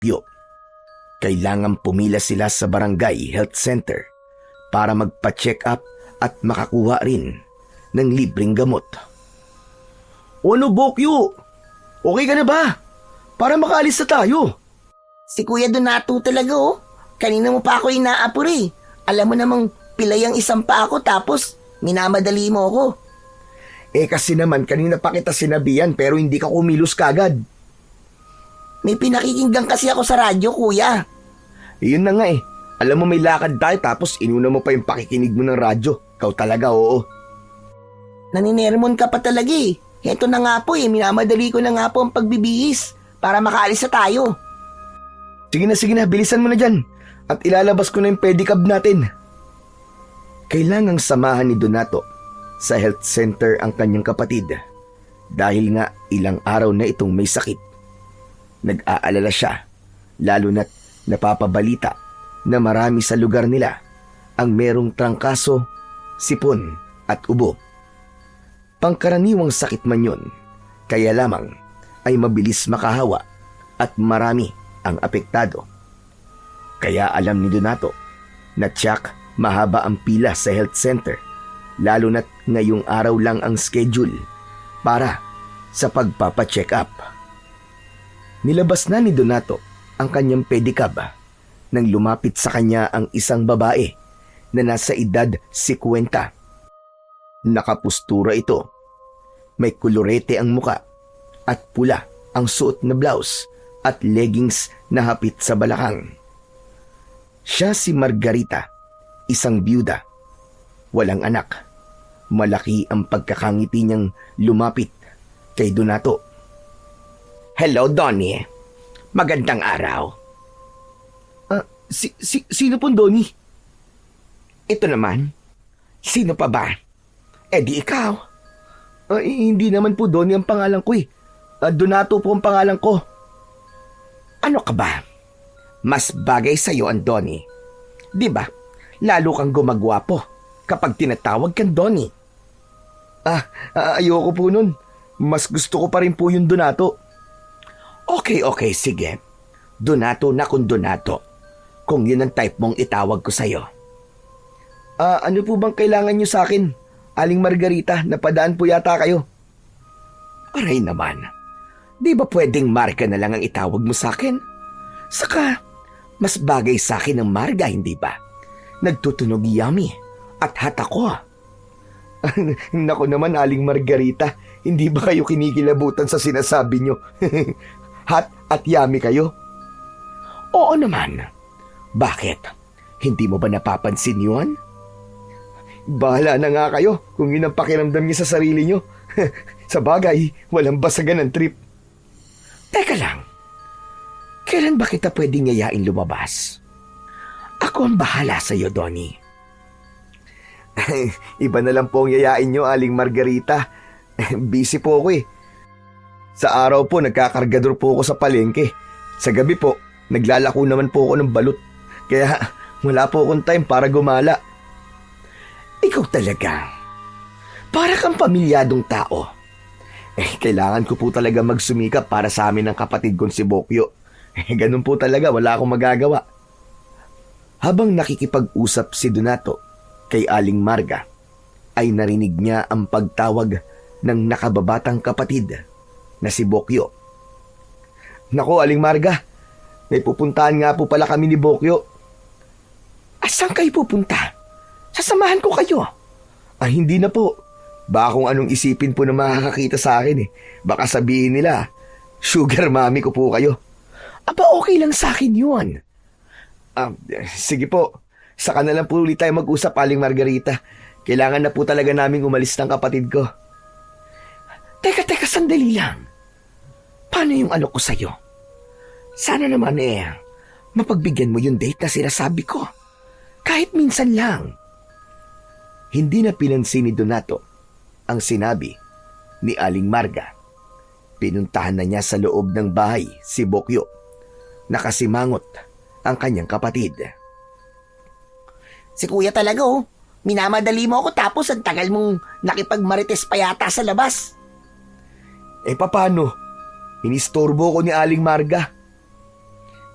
Bokyo. Kailangan pumila sila sa barangay health center para magpa-check up at makakuha rin ng libreng gamot. Ano, Bokyo? Okay ka na ba? Para makaalis na tayo. Si Kuya Donato talaga Kanina mo pa ako inaapuri. Alam mo namang pilay ang isang pa ako tapos minamadali mo ako. Kasi naman kanina pa kita sinabihan pero hindi ka kumilos kagad. May pinakikinggan kasi ako sa radyo, Kuya. Yun na nga Alam mo may lakad tayo tapos inuna mo pa yung pakikinig mo ng radyo. Ikaw talaga, oo. Naninermon ka pa talaga Heto na nga po minamadali ko na nga po ang pagbibihis para makaalis na tayo. Sige na, bilisan mo na dyan. At ilalabas ko na yung pedicab natin. Kailangang samahan ni Donato sa health center ang kanyang kapatid dahil nga ilang araw na itong may sakit. Nag-aalala siya, lalo na't napapabalita na marami sa lugar nila ang merong trangkaso, sipon at ubo. Pangkaraniwang sakit man yun, kaya lamang ay mabilis makahawa at marami ang apektado. Kaya alam ni Donato na tiyak mahaba ang pila sa health center, lalo na't ngayong araw lang ang schedule para sa pagpapacheck up. Nilabas na ni Donato ang kanyang pedicab nang lumapit sa kanya ang isang babae na nasa edad 50. Nakapustura ito. May kulorete ang muka at pula ang suot na blouse at leggings na hapit sa balakang. Siya si Margarita, isang byuda. Walang anak. Malaki ang pagkakangiti niyang lumapit kay Donato. Hello, Donnie. Magandang araw. Sino po, Donnie? Ito naman. Sino pa ba? Di ikaw. Hindi naman po Donnie ang pangalan ko Donato po ang pangalan ko. Ano ka ba? Mas bagay sa'yo ang Donnie. Di ba? Lalo kang gumagwapo kapag tinatawag kang Donnie. Ayoko po nun. Mas gusto ko pa rin po yung Donato. Okay, sige. Donato na kung Donato. Kung yun ang type mong itawag ko sa'yo. Ano po bang kailangan nyo sa akin? Aling Margarita, napadaan po yata kayo. Aray naman. Di ba pwedeng Marga na lang ang itawag mo sa akin? Saka, mas bagay sa akin ang Marga, hindi ba? Nagtutunog yummy at hot ako. Nako naman, Aling Margarita, hindi ba kayo kinikilabutan sa sinasabi nyo? Hot at yummy kayo? Oo naman. Bakit? Hindi mo ba napapansin yun? Bahala na nga kayo kung yun ang pakiramdam niyo sa sarili nyo. Sa bagay, walang basagan ng trip. Teka lang. Kailan ba kita pwedeng yayain lumabas? Ako ang bahala sa iyo, Donnie. Iba na lang po ang yayain nyo, Aling Margarita. Busy po ako Sa araw po, nagkakargador po ako sa palengke. Sa gabi po, naglalako naman po ako ng balut. Kaya wala po akong time para gumala. Ikaw talaga. Para kang pamilyadong tao. Kailangan ko po talaga magsumikap para sa amin ng kapatid kong si Bokyo. Ganun po talaga, wala akong magagawa. Habang nakikipag-usap si Donato kay Aling Marga, ay narinig niya ang pagtawag ng nakababatang kapatid na si Bokyo. Naku, Aling Marga, may pupuntahan nga po pala kami ni Bokyo. Asan kayo pupunta? Sasamahan ko kayo. Hindi na po. Baka kung anong isipin po na makakakita sa akin Baka sabihin nila, sugar mommy ko po kayo. Aba, okay lang sa akin yun. Sige po. Saka na lang po ulit tayo mag-usap, Aling Margarita. Kailangan na po talaga naming umalis ng kapatid ko. Teka, sandali lang. Paano yung ko sa'yo? Sana naman mapagbigyan mo yung date na sinasabi ko. Kahit minsan lang. Hindi na pinansin ni Donato ang sinabi ni Aling Marga. Pinuntahan na niya sa loob ng bahay si Bokyo. Nakasimangot ang kanyang kapatid. Si Kuya talaga minamadali mo ako tapos ang tagal mong nakipagmarites pa yata sa labas. Paano? Inistorbo ko ni Aling Marga.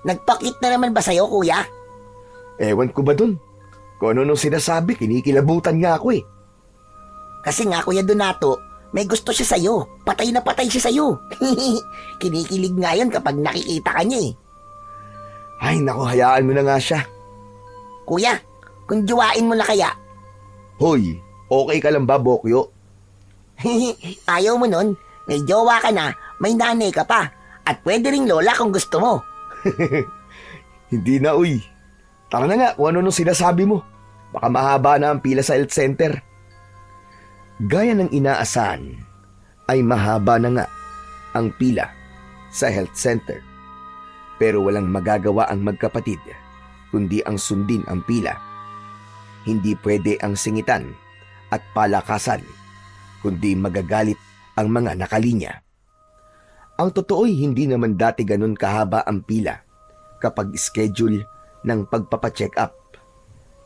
Nagpakit na naman ba sa'yo, kuya? Ewan ko ba dun? Kung ano nung sinasabi, kinikilabutan nga ako eh. Kasi nga, Kuya Donato, may gusto siya sa'yo. Patay na patay siya sa'yo. Kinikilig nga yan kapag nakikita ka niya eh. Ay naku, hayaan mo na nga siya. Kuya, kung juwain mo na kaya. Hoy, okay ka lang ba, Bokyo? Ayaw mo nun, may jowa ka na, may nanay ka pa. At pwede ring lola kung gusto mo. Hindi na, uy. Tara na nga, kung ano nung sinasabi mo. Baka mahaba na ang pila sa health center. Gaya ng inaasahan, ay mahaba na nga ang pila sa health center. Pero walang magagawa ang magkapatid, kundi ang sundin ang pila. Hindi pwede ang singitan at palakasan, kundi magagalit ang mga nakalinya. Ang totoo'y hindi naman dati ganun kahaba ang pila kapag schedule ng pagpapacheck up.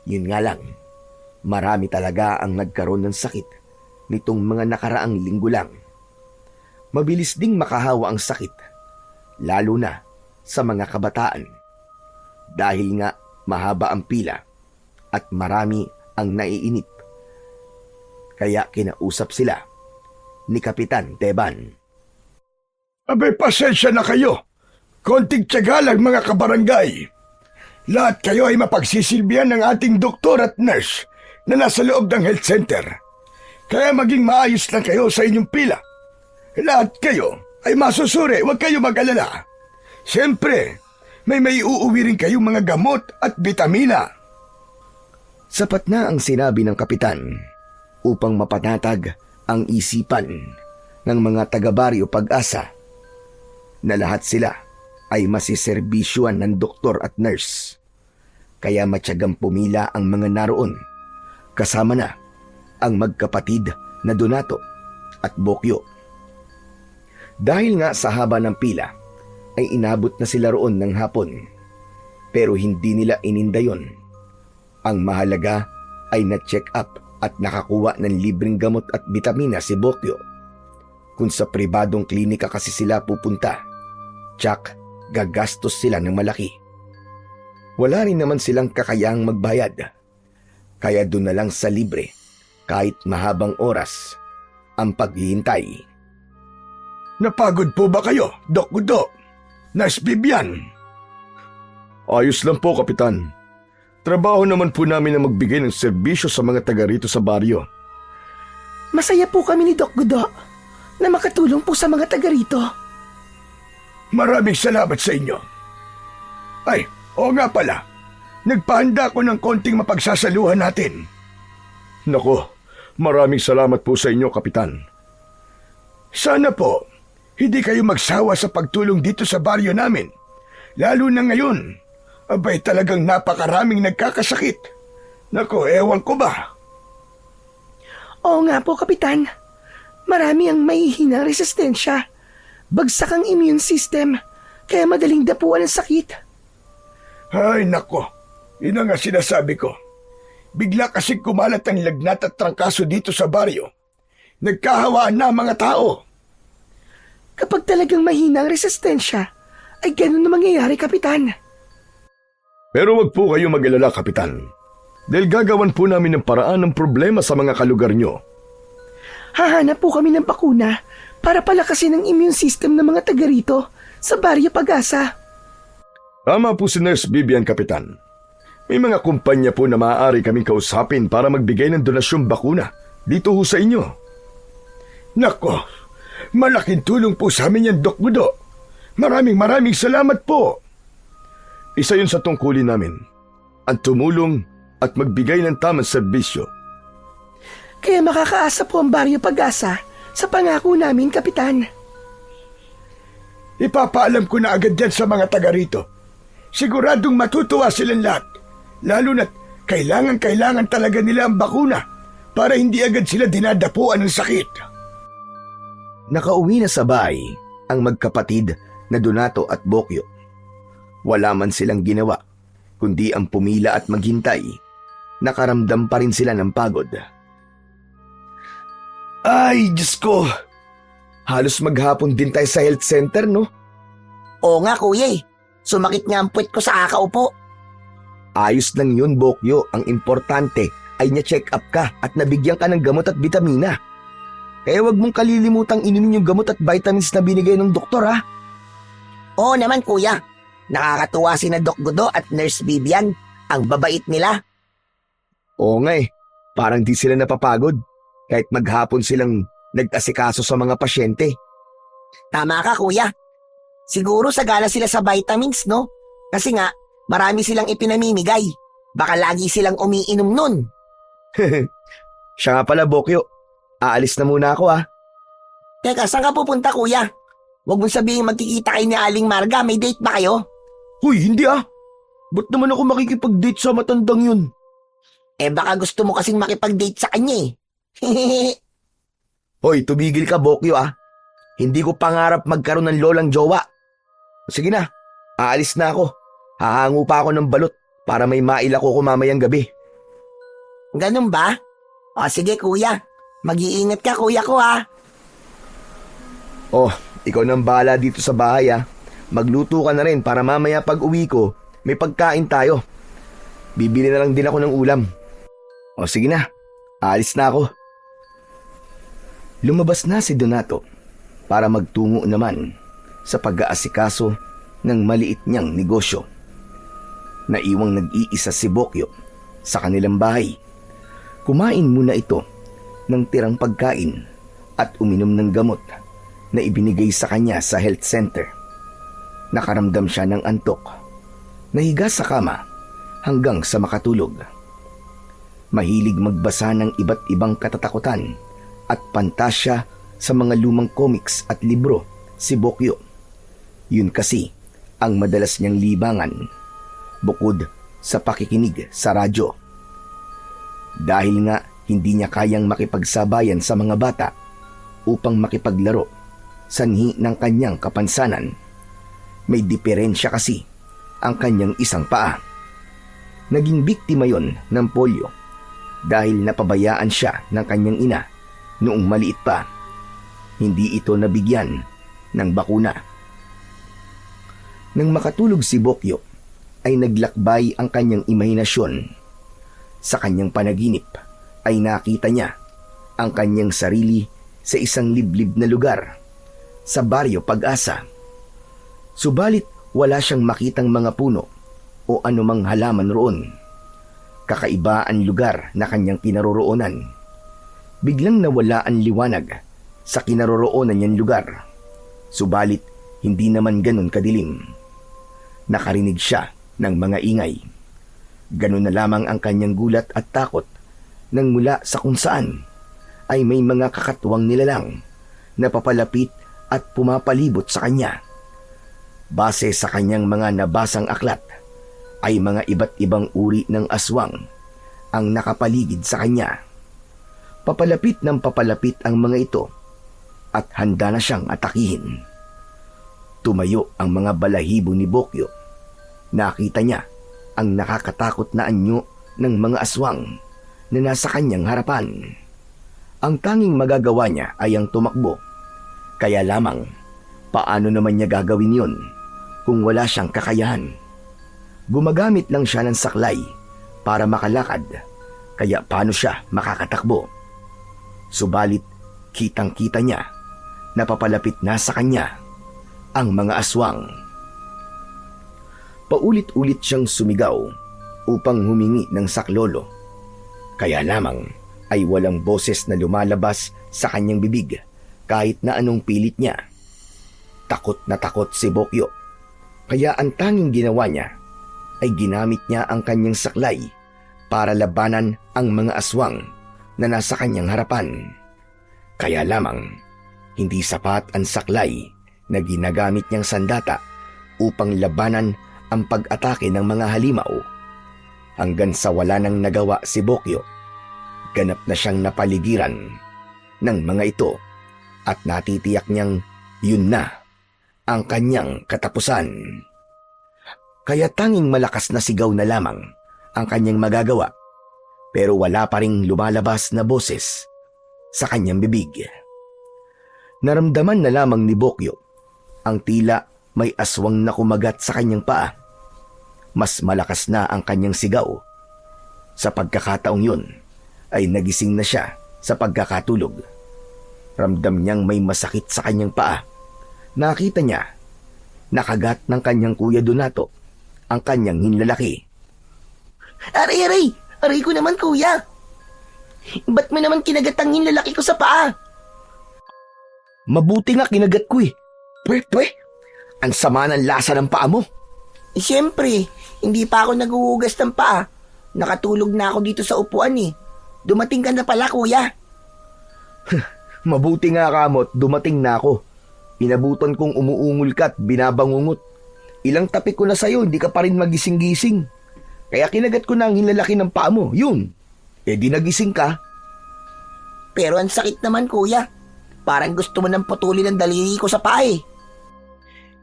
Yun nga lang, marami talaga ang nagkaroon ng sakit nitong mga nakaraang linggo lang. Mabilis ding makahawa ang sakit, lalo na sa mga kabataan. Dahil nga mahaba ang pila at marami ang naiinip. Kaya kinausap sila ni Kapitan Teban. Abay, pasensya na kayo. Konting tiyaga lang mga kabarangay. Lahat kayo ay mapagsisilbihan ng ating doktor at nurse na nasa loob ng health center. Kaya maging maayos lang kayo sa inyong pila. Lahat kayo ay masusuri, huwag kayo mag-alala. Siyempre, may uuwi rin kayong mga gamot at bitamina. Sapat na ang sinabi ng kapitan upang mapanatag ang isipan ng mga taga-baryo Pag-asa na lahat sila ay masiserbisyuan ng doktor at nurse. Kaya matyagang pumila ang mga naroon, kasama na ang magkapatid na Donato at Bokyo. Dahil nga sa haba ng pila, ay inabot na sila roon ng hapon. Pero hindi nila ininda yun. Ang mahalaga ay na-check up at nakakuha ng libreng gamot at bitamina si Bokyo. Kung sa pribadong klinika kasi sila pupunta, tsak gagastos sila ng malaki. Wala rin naman silang kakayang magbayad. Kaya doon na lang sa libre, kahit mahabang oras, ang paghihintay. Napagod po ba kayo, Dok Gudo? Nurse Bibian? Ayos lang po, Kapitan. Trabaho naman po namin na magbigay ng serbisyo sa mga taga rito sa baryo. Masaya po kami ni Doc Gudo na makatulong po sa mga taga rito. Maraming salamat sa inyo. Ay, oo nga pala. Nagpahanda ko ng konting mapagsasaluhan natin. Nako, maraming salamat po sa inyo, Kapitan. Sana po, hindi kayo magsawa sa pagtulong dito sa baryo namin. Lalo na ngayon, abay talagang napakaraming nagkakasakit. Nako, ewan ko ba? Oo nga po, Kapitan. Marami ang mahihinang resistensya. Bagsak ang immune system, kaya madaling dapuan ang sakit. Ay, nako. Yun ang nga sinasabi ko. Bigla kasi kumalat ang lagnat at trangkaso dito sa baryo. Nagkahawaan na ang mga tao. Kapag talagang mahina ang resistensya, ay ganun na mangyayari, Kapitan. Pero wag po kayo mag-alala, Kapitan. Dahil gagawan po namin ng paraan ng problema sa mga kalugar nyo. Hahanap po kami ng bakuna para palakasin ang immune system ng mga taga rito sa Baryo Pag-asa. Tama po si Nurse Bibian, Kapitan. May mga kumpanya po na maaari kaming kausapin para magbigay ng donasyong bakuna dito ho sa inyo. Nako, malaking tulong po sa amin yan, Dok Gudo. Maraming salamat po. Isa yun sa tungkulin namin, ang tumulong at magbigay ng tamang serbisyo. Kaya makakaasa po ang Baryo Pag-asa sa pangako namin, Kapitan. Ipapaalam ko na agad yan sa mga taga rito. Siguradong matutuwa silang lahat. Lalo na't kailangan talaga nila ang bakuna para hindi agad sila dinadapuan ng sakit. Nakauwi na sa bahay ang magkapatid na Donato at Bokyo. Wala man silang ginawa, kundi ang pumila at maghintay. Nakaramdam pa rin sila ng pagod. Ay, Diyos ko! Halos maghapon din tayo sa health center, no? Oo nga, kuya eh. Sumakit nga ang puwet ko sa kakaupo. Ayos lang yun, Bokyo. Ang importante ay na-check up ka at nabigyan ka ng gamot at bitamina. Kaya wag mong kalilimutang inumin yung gamot at vitamins na binigay ng doktor, ha? Oo naman kuya. Nakakatuwa si na Doc Godo at Nurse Vivian. Ang babait nila. Oo nga eh. Parang di sila napapagod. Kahit maghapon silang nag-asikaso sa mga pasyente. Tama ka kuya. Siguro sagala sila sa vitamins, no? Kasi nga, marami silang ipinamimigay. Baka lagi silang umiinom nun. Siya nga pala, Bokyo. Aalis na muna ako, ha? Teka, saan ka pupunta kuya? Huwag mong sabihin magkikita kayo ni Aling Marga. May date ba kayo? Huy, hindi ah. Ba't naman ako makikipag-date sa matandang yun? Eh baka gusto mo kasing makipag-date sa kanya eh. Hoy, tumigil ka, Bokyo, ah. Hindi ko pangarap magkaroon ng lolang jowa. Sige na, aalis na ako. Hahango pa ako ng balot para may mailako ko mamayang gabi. Ganun ba? O sige kuya. Mag-iingat ka kuya ko ha. Oh, ikaw nang bahala dito sa bahay, ah. Magluto ka na rin para mamaya pag uwi ko, may pagkain tayo. Bibili na lang din ako ng ulam. O sige na, aalis na ako. Lumabas na si Donato para magtungo naman sa pag-aasikaso ng maliit niyang negosyo. Naiwang nag-iisa si Bokyo sa kanilang bahay. Kumain muna ito ng tirang pagkain at uminom ng gamot na ibinigay sa kanya sa health center. Nakaramdam siya ng antok. Nahiga sa kama hanggang sa makatulog. Mahilig magbasa ng iba't ibang katatakutan at pantasya sa mga lumang comics at libro si Bokyo. Yun kasi ang madalas niyang libangan bukod sa pakikinig sa radyo. Dahil nga hindi niya kayang makipagsabayan sa mga bata upang makipaglaro sanhi ng kanyang kapansanan. May diferensya kasi ang kanyang isang paa. Naging biktima yon ng polio dahil napabayaan siya ng kanyang ina noong maliit pa. Hindi ito nabigyan ng bakuna. Nang makatulog si Bokyo, ay naglakbay ang kanyang imahinasyon. Sa kanyang panaginip ay nakita niya ang kanyang sarili sa isang liblib na lugar sa Baryo Pag-asa. Subalit wala siyang makitang mga puno o anumang halaman roon. Kakaiba ang lugar na kanyang kinaroroonan. Biglang nawala ang liwanag sa kinaroroonan niyang lugar. Subalit hindi naman ganun kadilim. Nakarinig siya ng mga ingay. Ganun na lamang ang kanyang gulat at takot nang mula sa kung saan ay may mga kakatwang nilalang na papalapit at pumapalibot sa kanya. Base sa kanyang mga nabasang aklat, ay mga iba't ibang uri ng aswang ang nakapaligid sa kanya. Papalapit ng papalapit ang mga ito at handa na siyang atakihin. Tumayo ang mga balahibo ni Bokyo. Nakita niya ang nakakatakot na anyo ng mga aswang na nasa kanyang harapan. Ang tanging magagawa niya ay ang tumakbo. Kaya lamang, paano naman niya gagawin yon kung wala siyang kakayahan? Gumagamit lang siya ng saklay para makalakad, kaya paano siya makakatakbo? Subalit, kitang-kita niya na papalapit na sa kanya ang mga aswang. Paulit-ulit siyang sumigaw upang humingi ng saklolo. Kaya lamang ay walang boses na lumalabas sa kanyang bibig kahit na anong pilit niya. Takot na takot si Bokyo. Kaya ang tanging ginawa niya ay ginamit niya ang kanyang saklay para labanan ang mga aswang na nasa kanyang harapan. Kaya lamang, hindi sapat ang saklay na ginagamit niyang sandata upang labanan ang pag-atake ng mga halimaw. Hanggang sa wala nang nagawa si Bokyo, ganap na siyang napaligiran ng mga ito at natitiyak niyang yun na ang kanyang katapusan. Kaya tanging malakas na sigaw na lamang ang kanyang magagawa, pero wala pa ring lumalabas na boses sa kanyang bibig. Naramdaman na lamang ni Bokyo ang tila may aswang na kumagat sa kanyang paa. Mas malakas na ang kanyang sigaw. Sa pagkakataong yun, ay nagising na siya sa pagkakatulog. Ramdam niyang may masakit sa kanyang paa. Nakita niya, nakagat ng kanyang Kuya Donato ang kanyang hinlalaki. Aray! Aray ko naman, kuya! Ba't mo naman kinagat ang hinlalaki ko sa paa? Mabuti nga kinagat ko eh. Pwe, ang sama ng lasa ng paa mo. Siyempre, hindi pa ako naguhugas ng paa. Nakatulog na ako dito sa upuan eh. Dumating ka na pala, kuya. Mabuti nga kamot, dumating na ako. Inabutan kong umuungol ka at binabangungot. Ilang tapik ko na sa'yo, hindi ka pa rin magising-gising. Kaya kinagat ko na ang hinlalaki ng paa mo, yun. Eh di nagising ka. Pero ang sakit naman, kuya. Parang gusto mo nang putulin ang daliri ko sa paa eh.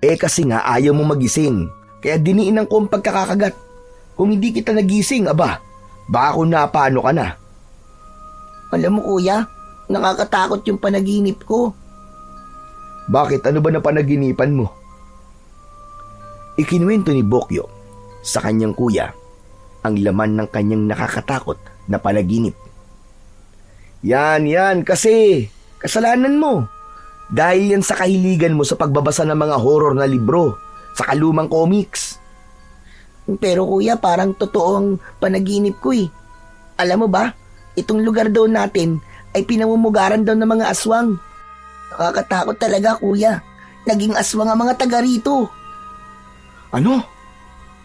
Eh kasi nga ayaw mo magising. Kaya diniinan ko ang pagkakakagat. Kung hindi kita nagising, aba, baka kung napaano ka na. Alam mo, kuya, nakakatakot yung panaginip ko. Bakit? Ano ba na panaginipan mo? Ikinuwento ni Bokyo sa kanyang kuya ang laman ng kanyang nakakatakot na panaginip. Yan, kasi kasalanan mo. Dahil yan sa kahiligan mo sa pagbabasa ng mga horror na libro, sa kalumang comics. Pero kuya, parang totoo ang panaginip ko eh. Alam mo ba, itong lugar daw natin ay pinamumugaran daw ng mga aswang. Nakakatakot talaga, kuya. Naging aswang ang mga taga rito. Ano?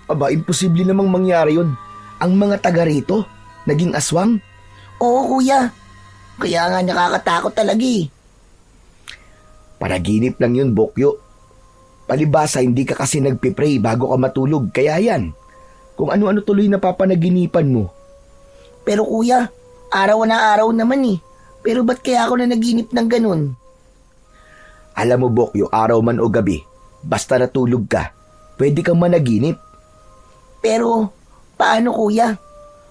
Aba, imposible namang mangyari yun. Ang mga taga rito, naging aswang? Oo, kuya. Kaya nga nakakatakot talaga eh. Panaginip lang yun, Bokyo. Palibasa, hindi ka kasi nagpipray bago ka matulog. Kaya yan, kung ano-ano tuloy na papanaginipan mo. Pero kuya, araw na araw naman eh. Pero ba't kaya ako na naginip ng ganun? Alam mo, Bokyo, araw man o gabi, basta natulog ka, pwede kang managinip. Pero, paano kuya?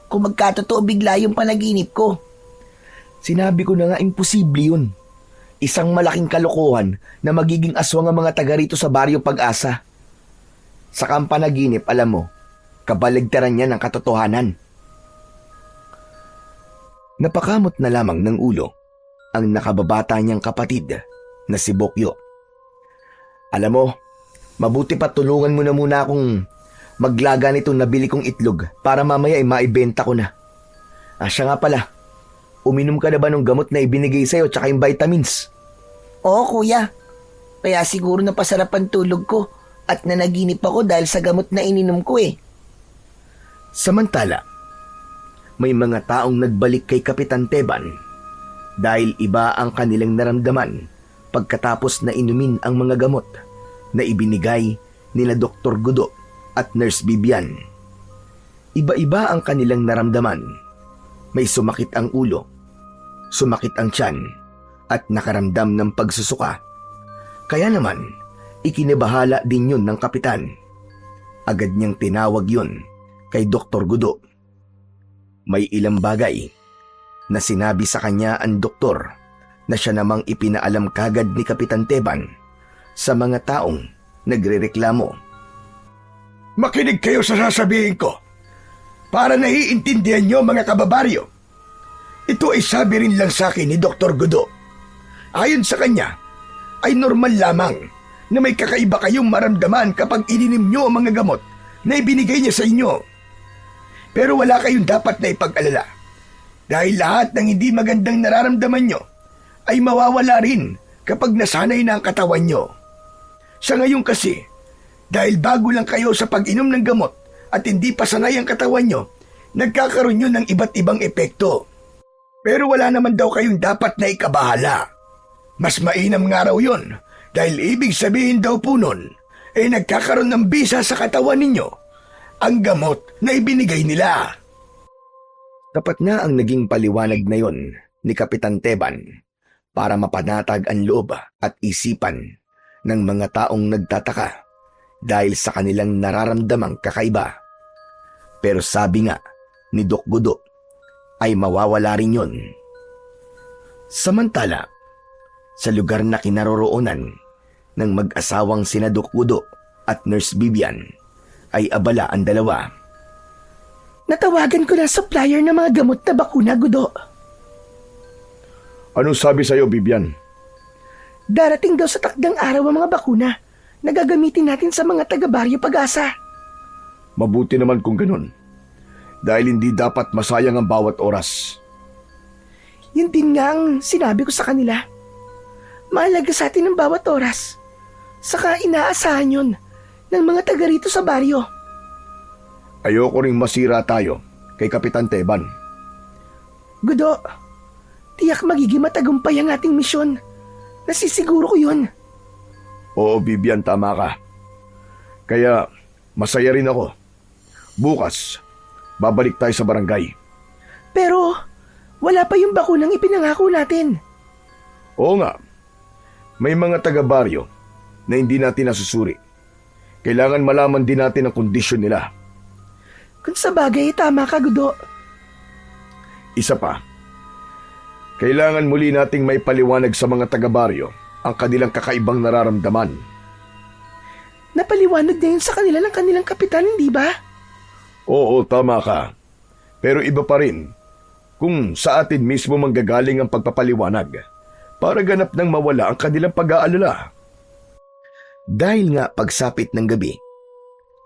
Kung magkatotoo bigla yung panaginip ko. Sinabi ko na nga, imposible yun. Isang malaking kalokohan na magiging aswang ang mga taga rito sa Baryo Pag-asa. Sa panaginip, alam mo, kabaligtaran niya ng katotohanan. Napakamot na lamang ng ulo ang nakababata niyang kapatid na si Bokyo. Alam mo, mabuti pa tulungan mo na muna akong maglaga nitong nabili kong itlog para mamaya ay maibenta ko na. Siya nga pala, uminom ka na ba ng gamot na ibinigay sa'yo tsaka yung vitamins? Oo, kuya. Kaya siguro napasarap ang tulog ko at nanaginip ako dahil sa gamot na ininom ko eh. Samantala, may mga taong nagbalik kay Kapitan Teban dahil iba ang kanilang naramdaman pagkatapos na inumin ang mga gamot na ibinigay nila Dr. Gudo at Nurse Bibian. Iba-iba ang kanilang naramdaman. May sumakit ang ulo, sumakit ang tiyan, at nakaramdam ng pagsusuka. Kaya naman, ikinibahala din yun ng kapitan. Agad niyang tinawag yun kay Dr. Gudo. May ilang bagay na sinabi sa kanya ang doktor na siya namang ipinaalam kagad ni Kapitan Teban sa mga taong nagrereklamo. Makinig kayo sa sasabihin ko para naiintindihan nyo mga kababaryo. Ito ay sabi rin lang sa akin ni Dr. Gudo. Ayon sa kanya, ay normal lamang na may kakaiba kayong maramdaman kapag ininim nyo ang mga gamot na ibinigay niya sa inyo. Pero wala kayong dapat na ipag-alala dahil lahat ng hindi magandang nararamdaman nyo ay mawawala rin kapag nasanay na ang katawan nyo. Sa ngayon kasi, dahil bago lang kayo sa pag-inom ng gamot at hindi pa sanay ang katawan nyo, nagkakaroon yun ng iba't ibang epekto. Pero wala naman daw kayong dapat na ikabahala. Mas mainam nga raw yun dahil ibig sabihin daw po nun ay nagkakaroon ng bisa sa katawan ninyo ang gamot na ibinigay nila. Tapat na ang naging paliwanag na yon ni Kapitan Teban para mapanatag ang loob at isipan ng mga taong nagtataka dahil sa kanilang nararamdamang kakaiba. Pero sabi nga ni Doc Gudo ay mawawala rin yon. Samantala, sa lugar na kinaroroonan ng mag-asawang sina Doc Udo at Nurse Vivian ay abala ang dalawa. Natawagan ko na supplier ng mga gamot na bakuna, Gudo. Anong sabi sa'yo, Vivian? Darating daw sa takdang araw ang mga bakuna na gagamitin natin sa mga taga-Baryo Pag-asa. Mabuti naman kung ganun. Dahil hindi dapat masayang ang bawat oras. Yun din nga ang sinabi ko sa kanila. Mahalaga sa atin ang bawat oras. Saka inaasahan yun ng mga taga rito sa baryo. Ayoko ring masira tayo kay Kapitan Teban. Gudo, tiyak magiging matagumpay ang ating misyon. Nasisiguro ko yun. Oo, Vivian, tama ka. Kaya masaya rin ako. Bukas, babalik tayo sa barangay. Pero wala pa yung bakunang ipinangako natin. Oo nga. May mga taga-baryo na hindi natin nasusuri. Kailangan malaman din natin ang kondisyon nila. Kung sa bagay, tama ka, Gudo. Isa pa, kailangan muli nating may paliwanag sa mga taga-baryo ang kanilang kakaibang nararamdaman. Napaliwanag na yun sa kanila ng kanilang kapitan, hindi ba? Oo, tama ka. Pero iba pa rin kung sa atin mismo manggagaling ang pagpapaliwanag para ganap nang mawala ang kanilang pag-aalala. Dahil nga pagsapit ng gabi,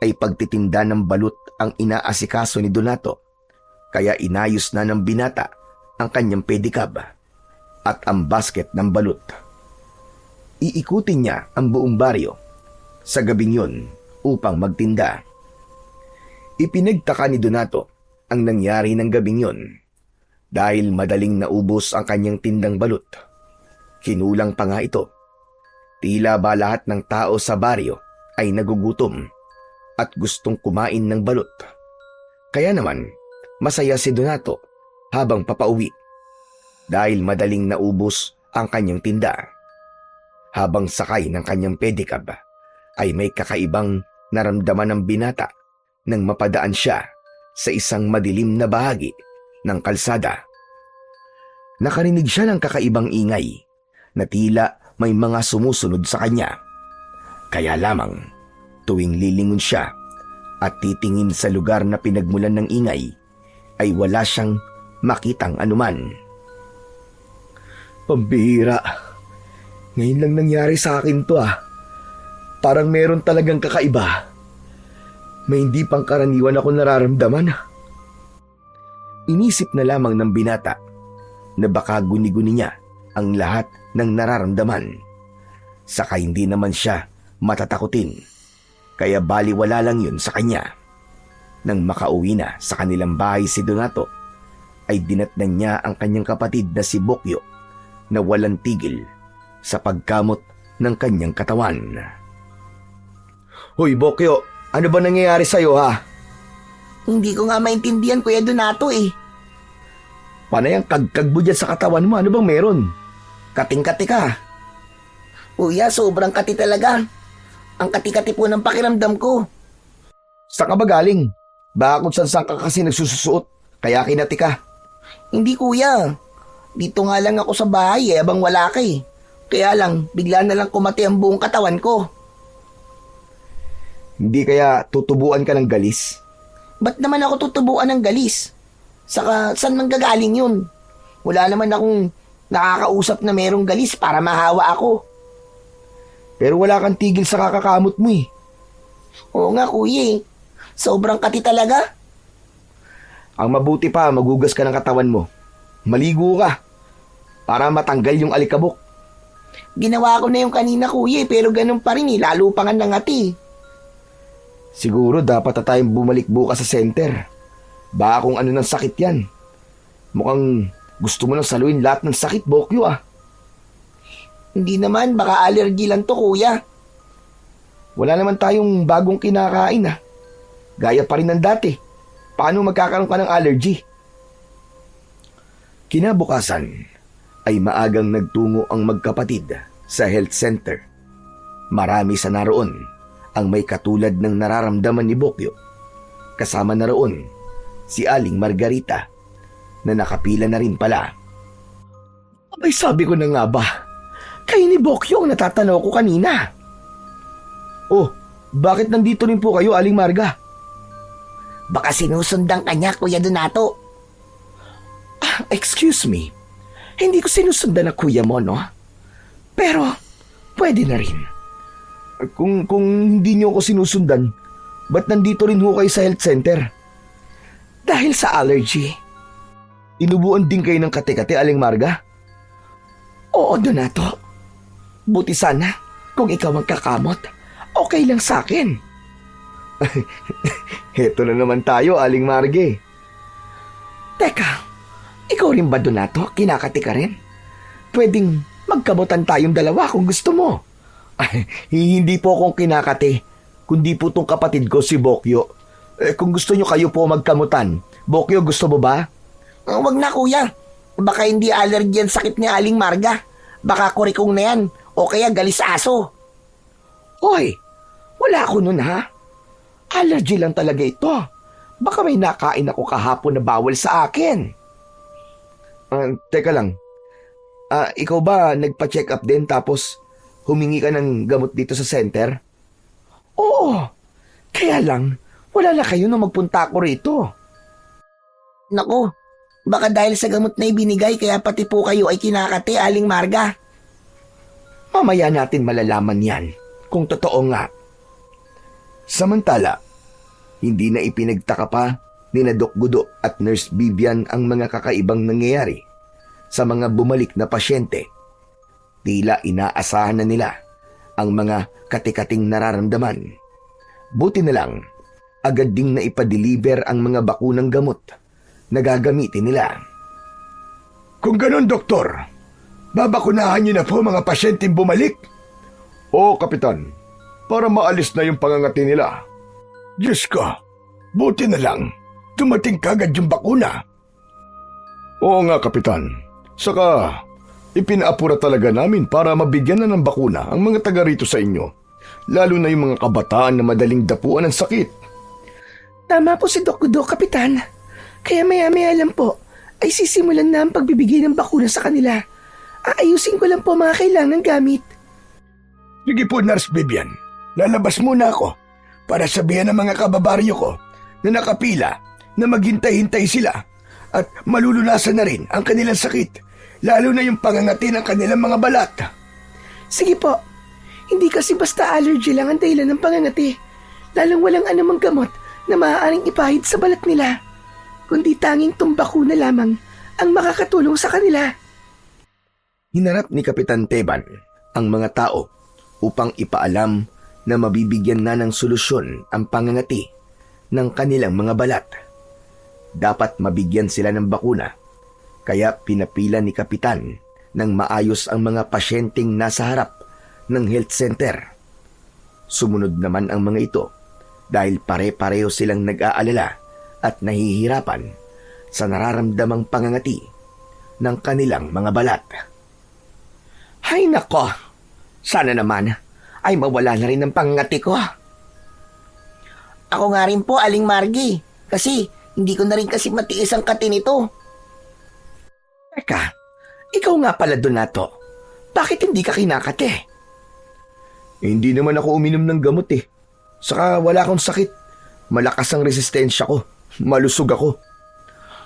ay pagtitinda ng balut ang inaasikaso ni Donato, kaya inayos na ng binata ang kanyang pedicab at ang basket ng balut. Iikutin niya ang buong baryo sa gabing yun upang magtinda. Ipinagtaka ni Donato ang nangyari ng gabing yun dahil madaling naubos ang kanyang tindang balut. Kinulang pa nga ito. Tila ba lahat ng tao sa baryo ay nagugutom at gustong kumain ng balut. Kaya naman, masaya si Donato habang papauwi dahil madaling naubos ang kanyang tinda. Habang sakay ng kanyang pedicab ay may kakaibang naramdaman ng binata nang mapadaan siya sa isang madilim na bahagi ng kalsada. Nakarinig siya ng kakaibang ingay na tila may mga sumusunod sa kanya. Kaya lamang, tuwing lilingon siya at titingin sa lugar na pinagmulan ng ingay, ay wala siyang makitang anuman. Pambihira. Ngayon lang nangyari sa akin to Parang meron talagang kakaiba. May hindi pangkaraniwan ako nararamdaman. Inisip na lamang ng binata na baka guni-guni niya ang lahat ng nararamdaman. Saka hindi naman siya matatakutin. Kaya baliwala lang yun sa kanya. Nang makauwi na sa kanilang bahay si Donato, ay dinatnan niya ang kanyang kapatid na si Bokyo na walang tigil sa pagkamot ng kanyang katawan. Hoy, Bokyo, ano ba nangyayari sa'yo Hindi ko nga maintindihan, Kuya Donato eh. Panay ang kagkag mo dyan sa katawan mo. Ano bang meron? Kating-kati ka. Kuya, sobrang kati talaga. Ang kati-kati po ng pakiramdam ko. Saan ka ba galing? Baka kung saan ka kasi nagsususuot, kaya kinati ka. Hindi, Kuya. Dito nga lang ako sa bahay abang wala ka eh. Kaya lang, bigla na lang kumati ang buong katawan ko. Hindi kaya tutubuan ka ng galis? Ba't naman ako tutubuan ng galis? Saka, saan manggagaling yun? Wala naman akong nakakausap na merong galis para mahawa ako. Pero wala kang tigil sa kakakamot mo Oo nga, Kuya eh. Sobrang kati talaga. Ang mabuti pa, magugas ka ng katawan mo. Maligo ka para matanggal yung alikabok. Ginawa ko na yung kanina, Kuya eh, pero ganun pa rin lalo pa nga nangati. Siguro dapat na tayong bumalik bukas sa center. Baka kung ano ng sakit yan. Mukhang gusto mo nang saluin lahat ng sakit, Bokyo Hindi naman, baka allergy lang to, Kuya. Wala naman tayong bagong kinakain Gaya pa rin ng dati. Paano magkakaroon ka ng allergy? Kinabukasan ay maagang nagtungo ang magkapatid sa health center. Marami sa naroon ang may katulad ng nararamdaman ni Bokyo. Kasama na roon si Aling Margarita na nakapila na rin pala. Abay, sabi ko na nga ba? Kayo ni Bokyo ang natatanaw ko kanina. Oh, bakit nandito rin po kayo, Aling Marga? Baka sinusundan ka niya, Kuya Donato. Excuse me, hindi ko sinusundan na kuya mo, no? Pero, pwede na rin. Kung hindi niyo ako sinusundan, ba't nandito rin ho kayo sa health center? Dahil sa allergy. Tinubuan din kayo ng kate-kate, Aling Marga? Oo, Donato. Buti sana kung ikaw ang kakamot. Okay lang sa akin. Heto na naman tayo, Aling Marge. Teka, ikaw rin ba, Donato? Kinakati ka rin? Pwedeng magkamutan tayong dalawa kung gusto mo. Ay, hindi po akong kinakate, kundi po tong kapatid ko si Bokyo. Kung gusto nyo kayo po magkamutan, Bokyo, gusto mo ba? Wag na, Kuya. Baka hindi allergy ang sakit ni Aling Marga. Baka kurikong na yan o kaya galis aso. Hoy, wala ako nun ha. Allergy lang talaga ito. Baka may nakain ako kahapon na bawal sa akin. Teka lang. Ikaw ba nagpa-check up din tapos humingi ka ng gamot dito sa center? Oo, kaya lang wala na kayo nung magpunta ako rito. Naku, baka dahil sa gamot na ibinigay kaya pati po kayo ay kinakate, Aling Marga. Mamaya natin malalaman yan kung totoo nga. Samantala, hindi na ipinagtaka pa ni na Doc Gudo at Nurse Vivian ang mga kakaibang nangyayari sa mga bumalik na pasyente. Tila inaasahan na nila ang mga kati-kating nararamdaman. Buti na lang, agad ding naipa-deliver ang mga bakunang gamot na gagamitin nila. Kung ganon, Doktor, babakunahan niyo na po mga pasyenteng bumalik. Oo, Kapitan. Para maalis na yung pangangati nila. Diyos ko, buti na lang. Dumating kagad yung bakuna. Oo nga, Kapitan. Saka, ipinaapura talaga namin para mabigyan na ng bakuna ang mga taga rito sa inyo. Lalo na yung mga kabataan na madaling dapuan ng sakit. Tama po si Doc Gudo, Kapitan. Kaya maya-maya lang po ay sisimulan na ang pagbibigay ng bakuna sa kanila. Aayusin ko lang po mga kailangan gamit. Sige po, Nurse Vivian. Lalabas muna ako para sabihan ng mga kababaryo ko na nakapila na maghintay-hintay sila at malulunasan na rin ang kanilang sakit, lalo na yung pangangati ng kanilang mga balat. Sige po. Hindi kasi basta allergy lang ang dahilan ng pangangati. Lalong walang anumang gamot na maaaring ipahid sa balat nila. Kundi tanging tumbako na lamang ang makakatulong sa kanila. Hinarap ni Kapitan Teban ang mga tao upang ipaalam na mabibigyan na ng solusyon ang pangangati ng kanilang mga balat. Dapat mabigyan sila ng bakuna, kaya pinapila ni Kapitan ng maayos ang mga pasyenteng nasa harap ng health center. Sumunod naman ang mga ito dahil pare-pareho silang nag-aalala at nahihirapan sa nararamdamang pangangati ng kanilang mga balat. Hay nako, sana naman ay mawala na rin ang pangangati ko. Ako nga rin po, Aling Margie. Kasi hindi ko na rin kasi matiis ang kati nito. Teka, ikaw nga pala, Donato. Bakit hindi ka kinakate? Hindi naman ako uminom ng gamot eh. Saka wala akong sakit. Malakas ang resistensya ko. Malusog ako.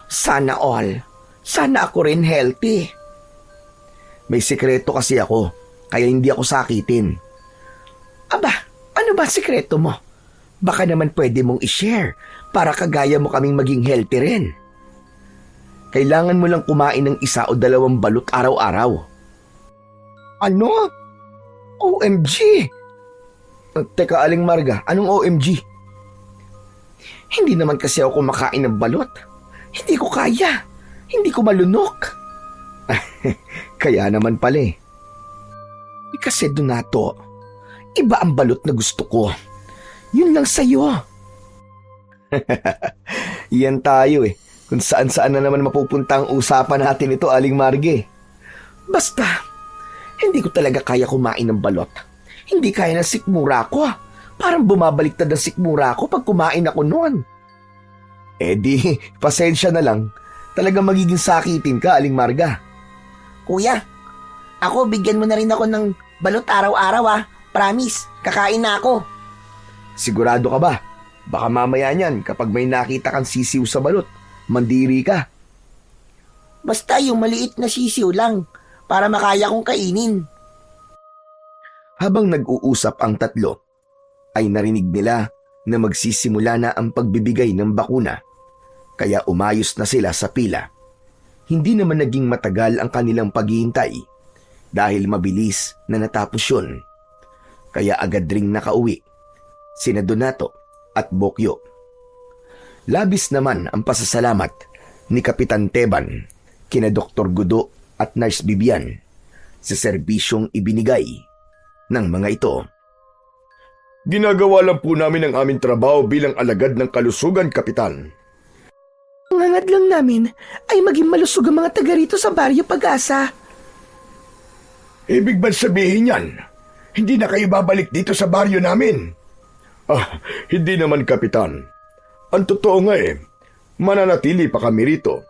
Sana all. Sana ako rin healthy. May sikreto kasi ako, kaya hindi ako sakitin. Aba, ano ba sikreto mo? Baka naman pwede mong i-share para kagaya mo kaming maging healthy rin. Kailangan mo lang kumain ng 1 o 2 balut araw-araw. Ano? OMG! Teka, Aling Marga, anong OMG? Hindi naman kasi ako kumakain ng balot. Hindi ko kaya. Hindi ko malunok. Kaya naman pala eh. Kasi Donato, iba ang balot na gusto ko. Yun lang sa'yo. Iyan tayo eh. Kung saan-saan na naman mapupunta ang usapan natin ito, Aling Marge. Basta, hindi ko talaga kaya kumain ng balot. Hindi kaya ng sikmura ko. Parang bumabaliktad ang sikmura ko pag kumain ako noon. Eh di, pasensya na lang. Talagang magiging sakitin ka, Aling Marga. Kuya, ako bigyan mo na rin ako ng balot araw-araw Promise, kakain na ako. Sigurado ka ba? Baka mamaya niyan kapag may nakita kang sisiw sa balot, mandiri ka. Basta yung maliit na sisiw lang para makaya kong kainin. Habang nag-uusap ang tatlo, ay narinig nila na magsisimula na ang pagbibigay ng bakuna. Kaya umayos na sila sa pila. Hindi naman naging matagal ang kanilang paghihintay dahil mabilis na natapos yun. Kaya agad ring nakauwi sina Donato at Bokyo. Labis naman ang pasasalamat ni Kapitan Teban kina Dr. Gudo at Nurse Bibian sa serbisyong ibinigay ng mga ito. Ginagawa lang po namin ang aming trabaho bilang alagad ng kalusugan, Kapitan. Ang hangad lang namin ay maging malusog ang mga taga rito sa Baryo Pag-asa. Ibig ba sabihin yan? Hindi na kayo babalik dito sa baryo namin? Hindi naman, Kapitan. Ang totoo nga mananatili pa kami rito.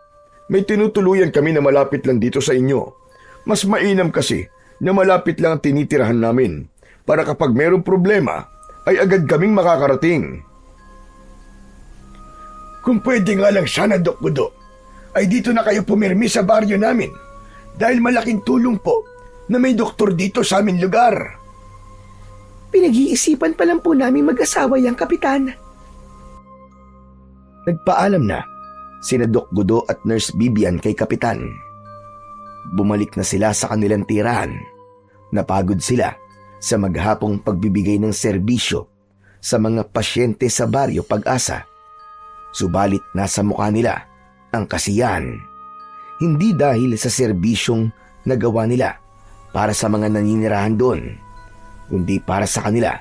May tinutuluyan kami na malapit lang dito sa inyo. Mas mainam kasi na malapit lang ang tinitirahan namin para kapag mayroong problema ay agad kaming makakarating. Kung pwede nga lang sana, Dok Gudo, ay dito na kayo pumirmi sa baryo namin dahil malaking tulong po na may doktor dito sa aming lugar. Pinag-iisipan pa lang po namin mag-asawa yung Kapitan. Nagpaalam na sina Doc Gudo at Nurse Bibian kay Kapitan. Bumalik na sila sa kanilang tirahan. Napagod sila sa maghapong pagbibigay ng serbisyo sa mga pasyente sa Baryo Pag-asa. Subalit nasa mukha nila ang kasiyahan. Hindi dahil sa serbisyong nagawa nila para sa mga naninirahan doon, kundi para sa kanila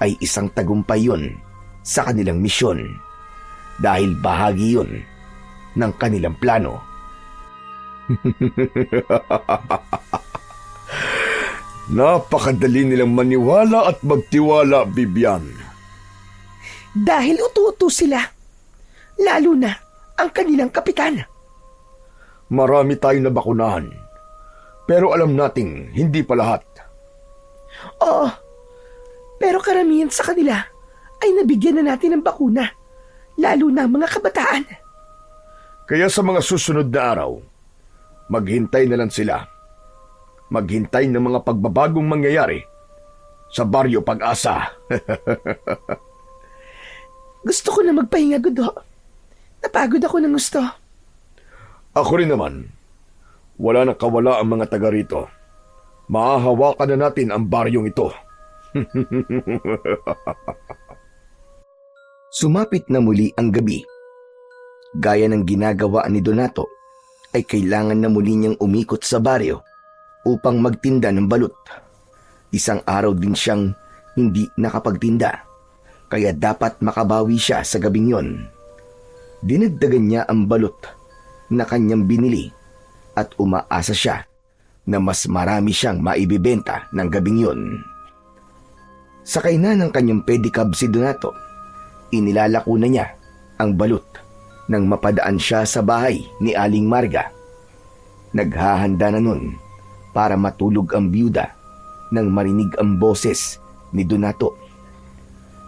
ay isang tagumpay yun sa kanilang misyon. Dahil bahagi yun ng kanilang plano. Napakadali nilang maniwala at magtiwala, Bibian. Dahil utu-utu sila. Lalo na ang kanilang Kapitan. Marami tayong nabakunahan. Pero alam nating hindi pa lahat. Oo, pero karamihan sa kanila ay nabigyan na natin ng bakuna. Lalo na ang mga kabataan. Kaya sa mga susunod na araw, maghintay na lang sila. Maghintay ng mga pagbabagong mangyayari sa Baryo Pag-asa. Gusto ko na magpahinga, Gudo. Napagod ako ng gusto. Ako rin naman. Wala na kawala ang mga taga rito. Mahahawakan na natin ang baryong ito. Sumapit na muli ang gabi. Gaya ng ginagawa ni Donato, ay kailangan na muli niyang umikot sa baryo upang magtinda ng balut. Isang araw din siyang hindi nakapagtinda, kaya dapat makabawi siya sa gabing yon. Dinagdagan niya ang balut na kanyang binili at umaasa siya na mas marami siyang maibibenta ng gabing yon. Sakay na ng kanyang pedicab si Donato. Inilalako na niya ang balut nang mapadaan siya sa bahay ni Aling Marga. Naghahanda na nun para matulog ang byuda nang marinig ang boses ni Donato.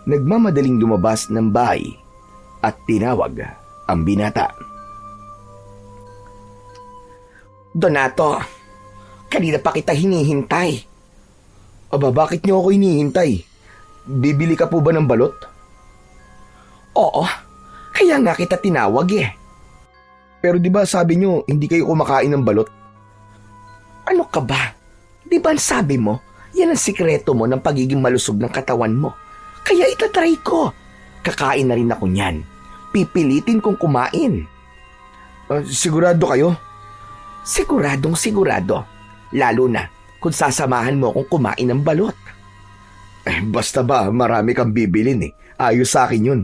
Nagmamadaling lumabas ng bahay at tinawag ang binata. Donato, kanina pa kita hinihintay. Aba, bakit niyo ako hinihintay? Bibili ka po ba ng balot? Oo, kaya nga kita tinawag Pero di ba sabi niyo hindi kayo kumakain ng balot? Ano ka ba? Di ba sabi mo, yan ang sikreto mo ng pagiging malusog ng katawan mo. Kaya itatry ko. Kakain na rin ako niyan. Pipilitin kong kumain. Sigurado kayo? Siguradong sigurado. Lalo na kung sasamahan mo akong kumain ng balot. Basta ba marami kang bibilin Ayos sa akin yun.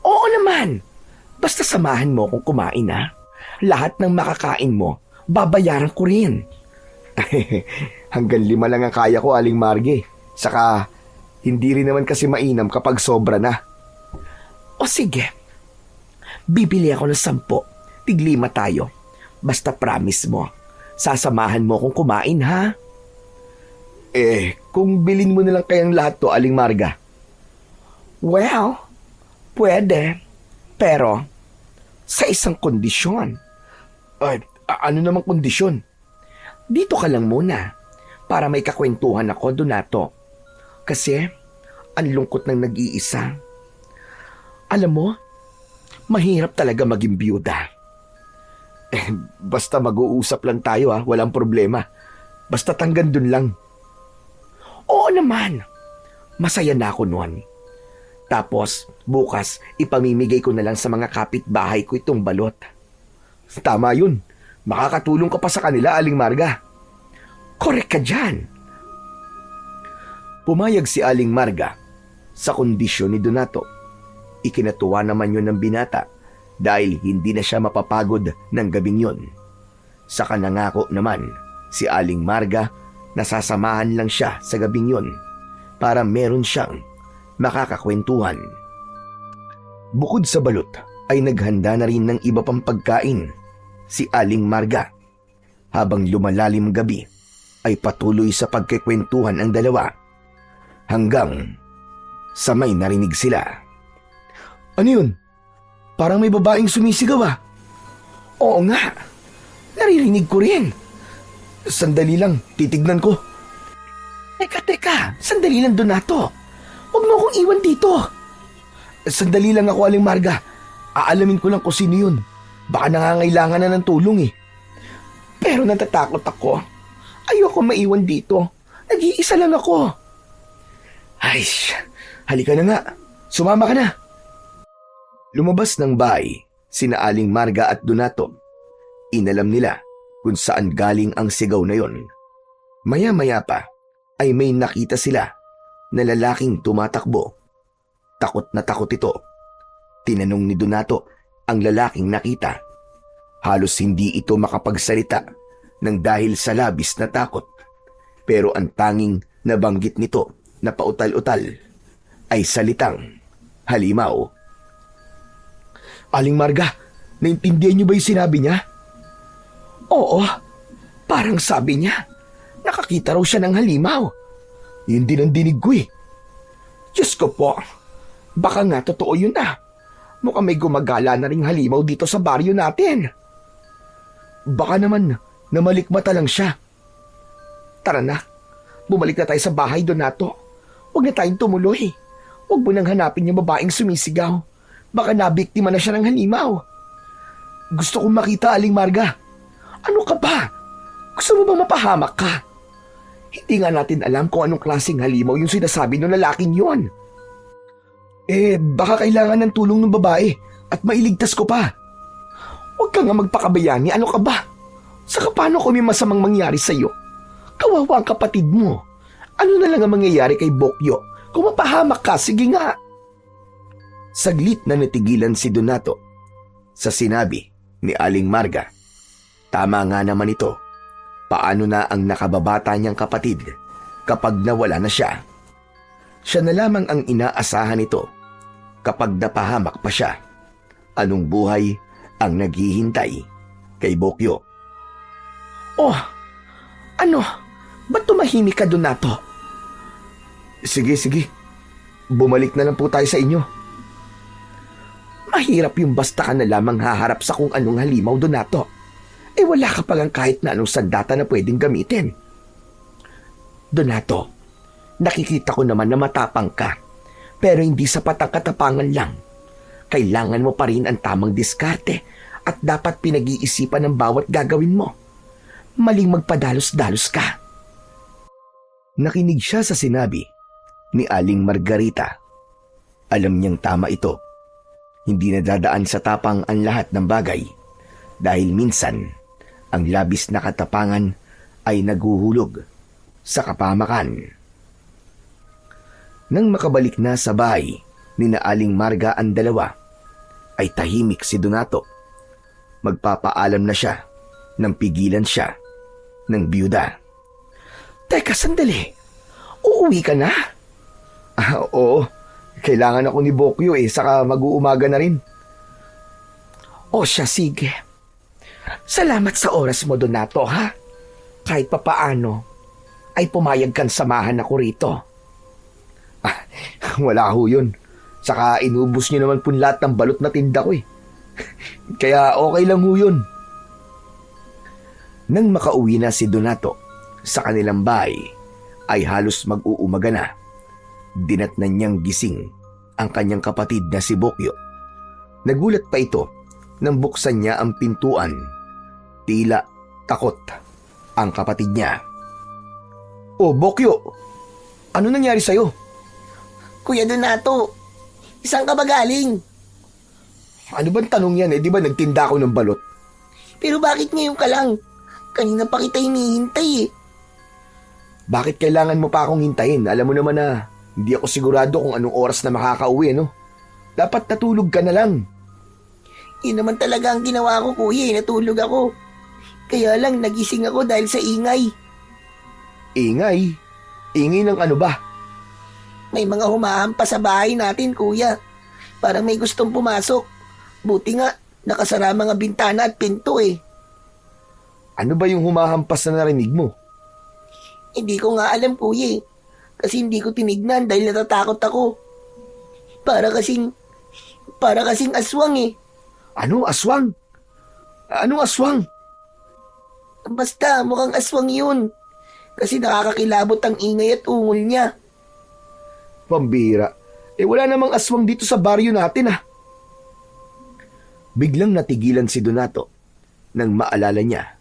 Oo naman. Basta samahan mo akong kumain Lahat ng makakain mo, babayaran ko rin. Hanggang 5 lang ang kaya ko, Aling Marge. Saka, hindi rin naman kasi mainam kapag sobra na. O sige. Bibili ako ng 10. Tig-5 tayo. Basta promise mo, sasamahan mo akong kumain, ha? Kung bilin mo na lang kayang lahat to, Aling Marga. Well, pwede. Pero, sa isang kondisyon. Ano namang kondisyon? Dito ka lang muna para may kakwentuhan ako, Donato. Kasi, ang lungkot ng nag-iisa. Alam mo, mahirap talaga maging byuda. Basta mag-uusap lang tayo walang problema. Basta hanggang dun lang. Oo naman. Masaya na ako noon. Tapos, bukas, ipamimigay ko na lang sa mga kapitbahay ko itong balot. Tama yun. Makakatulong ka pa sa kanila, Aling Marga. Korek ka dyan. Pumayag si Aling Marga sa kondisyon ni Donato. Ikinatuwa naman yun ng binata dahil hindi na siya mapapagod ng gabing yun. Saka nangako naman si Aling Marga na sasamahan lang siya sa gabing yun para meron siyang makakakwentuhan. Bukod sa balot ay naghanda na rin ng iba pang pagkain si Aling Marga. Habang lumalalim gabi ay patuloy sa pagkikwentuhan ang dalawa hanggang sa may narinig sila. Ano yun? Parang may babaeng sumisigaw. Oo nga. Naririnig ko rin. Sandali lang, titignan ko. Teka. Sandali lang, Donato. Huwag mo akong iwan dito. Sandali lang ako, Aling Marga. Aalamin ko lang kung sino yun. Baka nangangailangan na ng tulong Pero natatakot ako. Ayoko maiwan dito. Nag-iisa lang ako. Ay, halika na nga. Sumama ka na. Lumabas ng bahay sina Aling Marga at Donato. Inalam nila kung saan galing ang sigaw na yon. Maya-maya pa ay may nakita sila na lalaking tumatakbo. Takot na takot ito. Tinanong ni Donato ang lalaking nakita. Halos hindi ito makapagsalita nang dahil sa labis na takot. Pero ang tanging nabanggit nito na pautal-utal ay salitang halimaw. Aling Marga, naintindihan niyo ba yung sinabi niya? Oo, parang sabi niya, nakakita raw siya ng halimaw. Yun din ang dinig ko Diyos ko po, baka nga totoo yun Mukhang may gumagala na ring halimaw dito sa baryo natin. Baka naman namalikmata lang siya. Tara na, bumalik na tayo sa bahay, Donato. Huwag na tayong tumuloy. Huwag mo nang hanapin yung babaeng sumisigaw. Baka nabiktima na siya ng halimaw. Gusto kong makita, Aling Marga. Ano ka ba? Gusto mo bang mapahamak ka? Hindi nga natin alam kung anong klaseng halimaw yung sinasabi ng lalaking yon. Baka kailangan ng tulong ng babae at mailigtas ko pa. Huwag ka nga magpakabayani, ano ka ba? Saka paano kung may masamang mangyari sa'yo? Kawawa ang kapatid mo. Ano na lang ang mangyayari kay Bokyo? Kung mapahamak ka, sige nga. Saglit na natigilan si Donato sa sinabi ni Aling Marga. Tama nga naman ito. Paano na ang nakababata niyang kapatid kapag nawala na siya? Siya na lamang ang inaasahan nito kapag napahamak pa siya. Anong buhay ang naghihintay kay Bokyo? Oh, ano? Ba't tumahimik ka, Donato? Sige. Bumalik na lang po tayo sa inyo. Mahirap yung basta ka na lamang haharap sa kung anong halimaw, Donato. Wala ka palang kahit na anong sandata na pwedeng gamitin. Donato, nakikita ko naman na matapang ka, pero hindi sapat ang katapangan lang. Kailangan mo pa rin ang tamang diskarte at dapat pinag-iisipan ng bawat gagawin mo. Maling magpadalos-dalos ka. Nakinig siya sa sinabi ni Aling Margarita. Alam niyang tama ito. Hindi nadadaan sa tapang ang lahat ng bagay dahil minsan ang labis na katapangan ay naguhulog sa kapamakan. Nang makabalik na sa bahay ni na Aling Marga ang dalawa, ay tahimik si Donato. Magpapaalam na siya nang pigilan siya ng byuda. Teka, sandali. Uuwi ka na? Oo. Kailangan ako ni Bokyo saka mag-uumaga na rin. O siya, sige. Salamat sa oras mo, Donato, ha? Kahit papaano, ay pumayag kang samahan ako rito. Wala ho yun. Saka inubos niyo naman po lahat ng balot na tinda ko eh. Kaya okay lang ho yun. Nang makauwi na si Donato sa kanilang bahay, ay halos mag-uumaga na. Dinatnan niyang gising ang kanyang kapatid na si Bokyo. Nagulat pa ito nang buksan niya ang pintuan. Tila takot ang kapatid niya. Oh, Bokyo, ano nangyari sa'yo? Kuya Donato, isang ka ba galing? Ano bang tanong yan eh? Di ba nagtinda ako ng balot? Pero bakit ngayon ka lang? Kanina pa kita hinihintay eh. Bakit kailangan mo pa akong hintayin? Alam mo naman na hindi ako sigurado kung anong oras na makakauwi, no? Dapat natulog ka na lang. Yun naman talaga ang ginawa ko, kuya. Natulog ako. Kaya lang nagising ako dahil sa ingay. Ingay? Ingay ng ano ba? May mga humahampas sa bahay natin, kuya. Parang may gustong pumasok. Buti nga, nakasara mga bintana at pinto eh. Ano ba yung humahampas na narinig mo? Hindi ko nga alam, kuya eh. Kasi hindi ko tinignan dahil natatakot ako. Para kasing aswang eh. Ano? Aswang? Anong aswang? Basta, mukhang aswang yun. Kasi nakakakilabot ang ingay at ungol niya. Pambira. Wala namang aswang dito sa baryo natin ah. Biglang natigilan si Donato nang maalala niya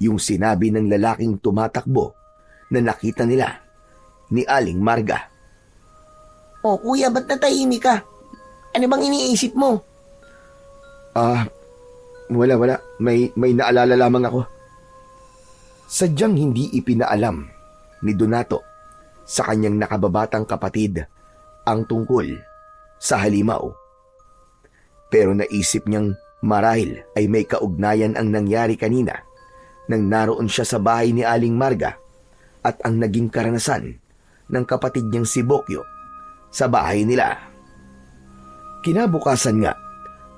yung sinabi ng lalaking tumatakbo na nakita nila ni Aling Marga. Oh, kuya, ba't natahimik ka? Ano bang iniisip mo? Wala. May naalala lamang ako. Sadyang hindi ipinaalam ni Donato sa kanyang nakababatang kapatid ang tungkol sa halimaw. Pero naisip niyang marahil ay may kaugnayan ang nangyari kanina nang naroon siya sa bahay ni Aling Marga at ang naging karanasan ng kapatid niyang si Bokyo sa bahay nila. Kinabukasan nga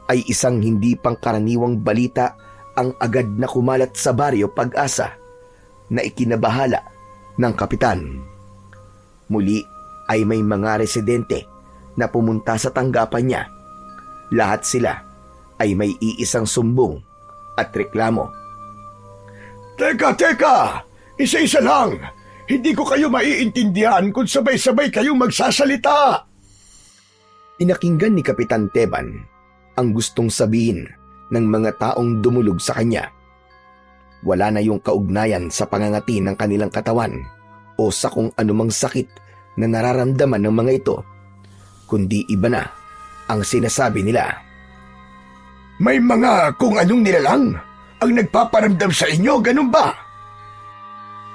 ay isang hindi pangkaraniwang balita ang agad na kumalat sa baryo Pag-asa na ikinabahala ng kapitan. Muli ay may mga residente na pumunta sa tanggapan niya. Lahat sila ay may iisang sumbong at reklamo. Teka! Isa-isa lang! Hindi ko kayo maiintindihan kung sabay-sabay kayong magsasalita! Pinakinggan ni Kapitan Teban ang gustong sabihin ng mga taong dumulog sa kanya. Wala na yung kaugnayan sa pangangati ng kanilang katawan o sa kung anumang sakit na nararamdaman ng mga ito, kundi iba na ang sinasabi nila. May mga kung anong nilalang ang nagpaparamdam sa inyo, ganun ba?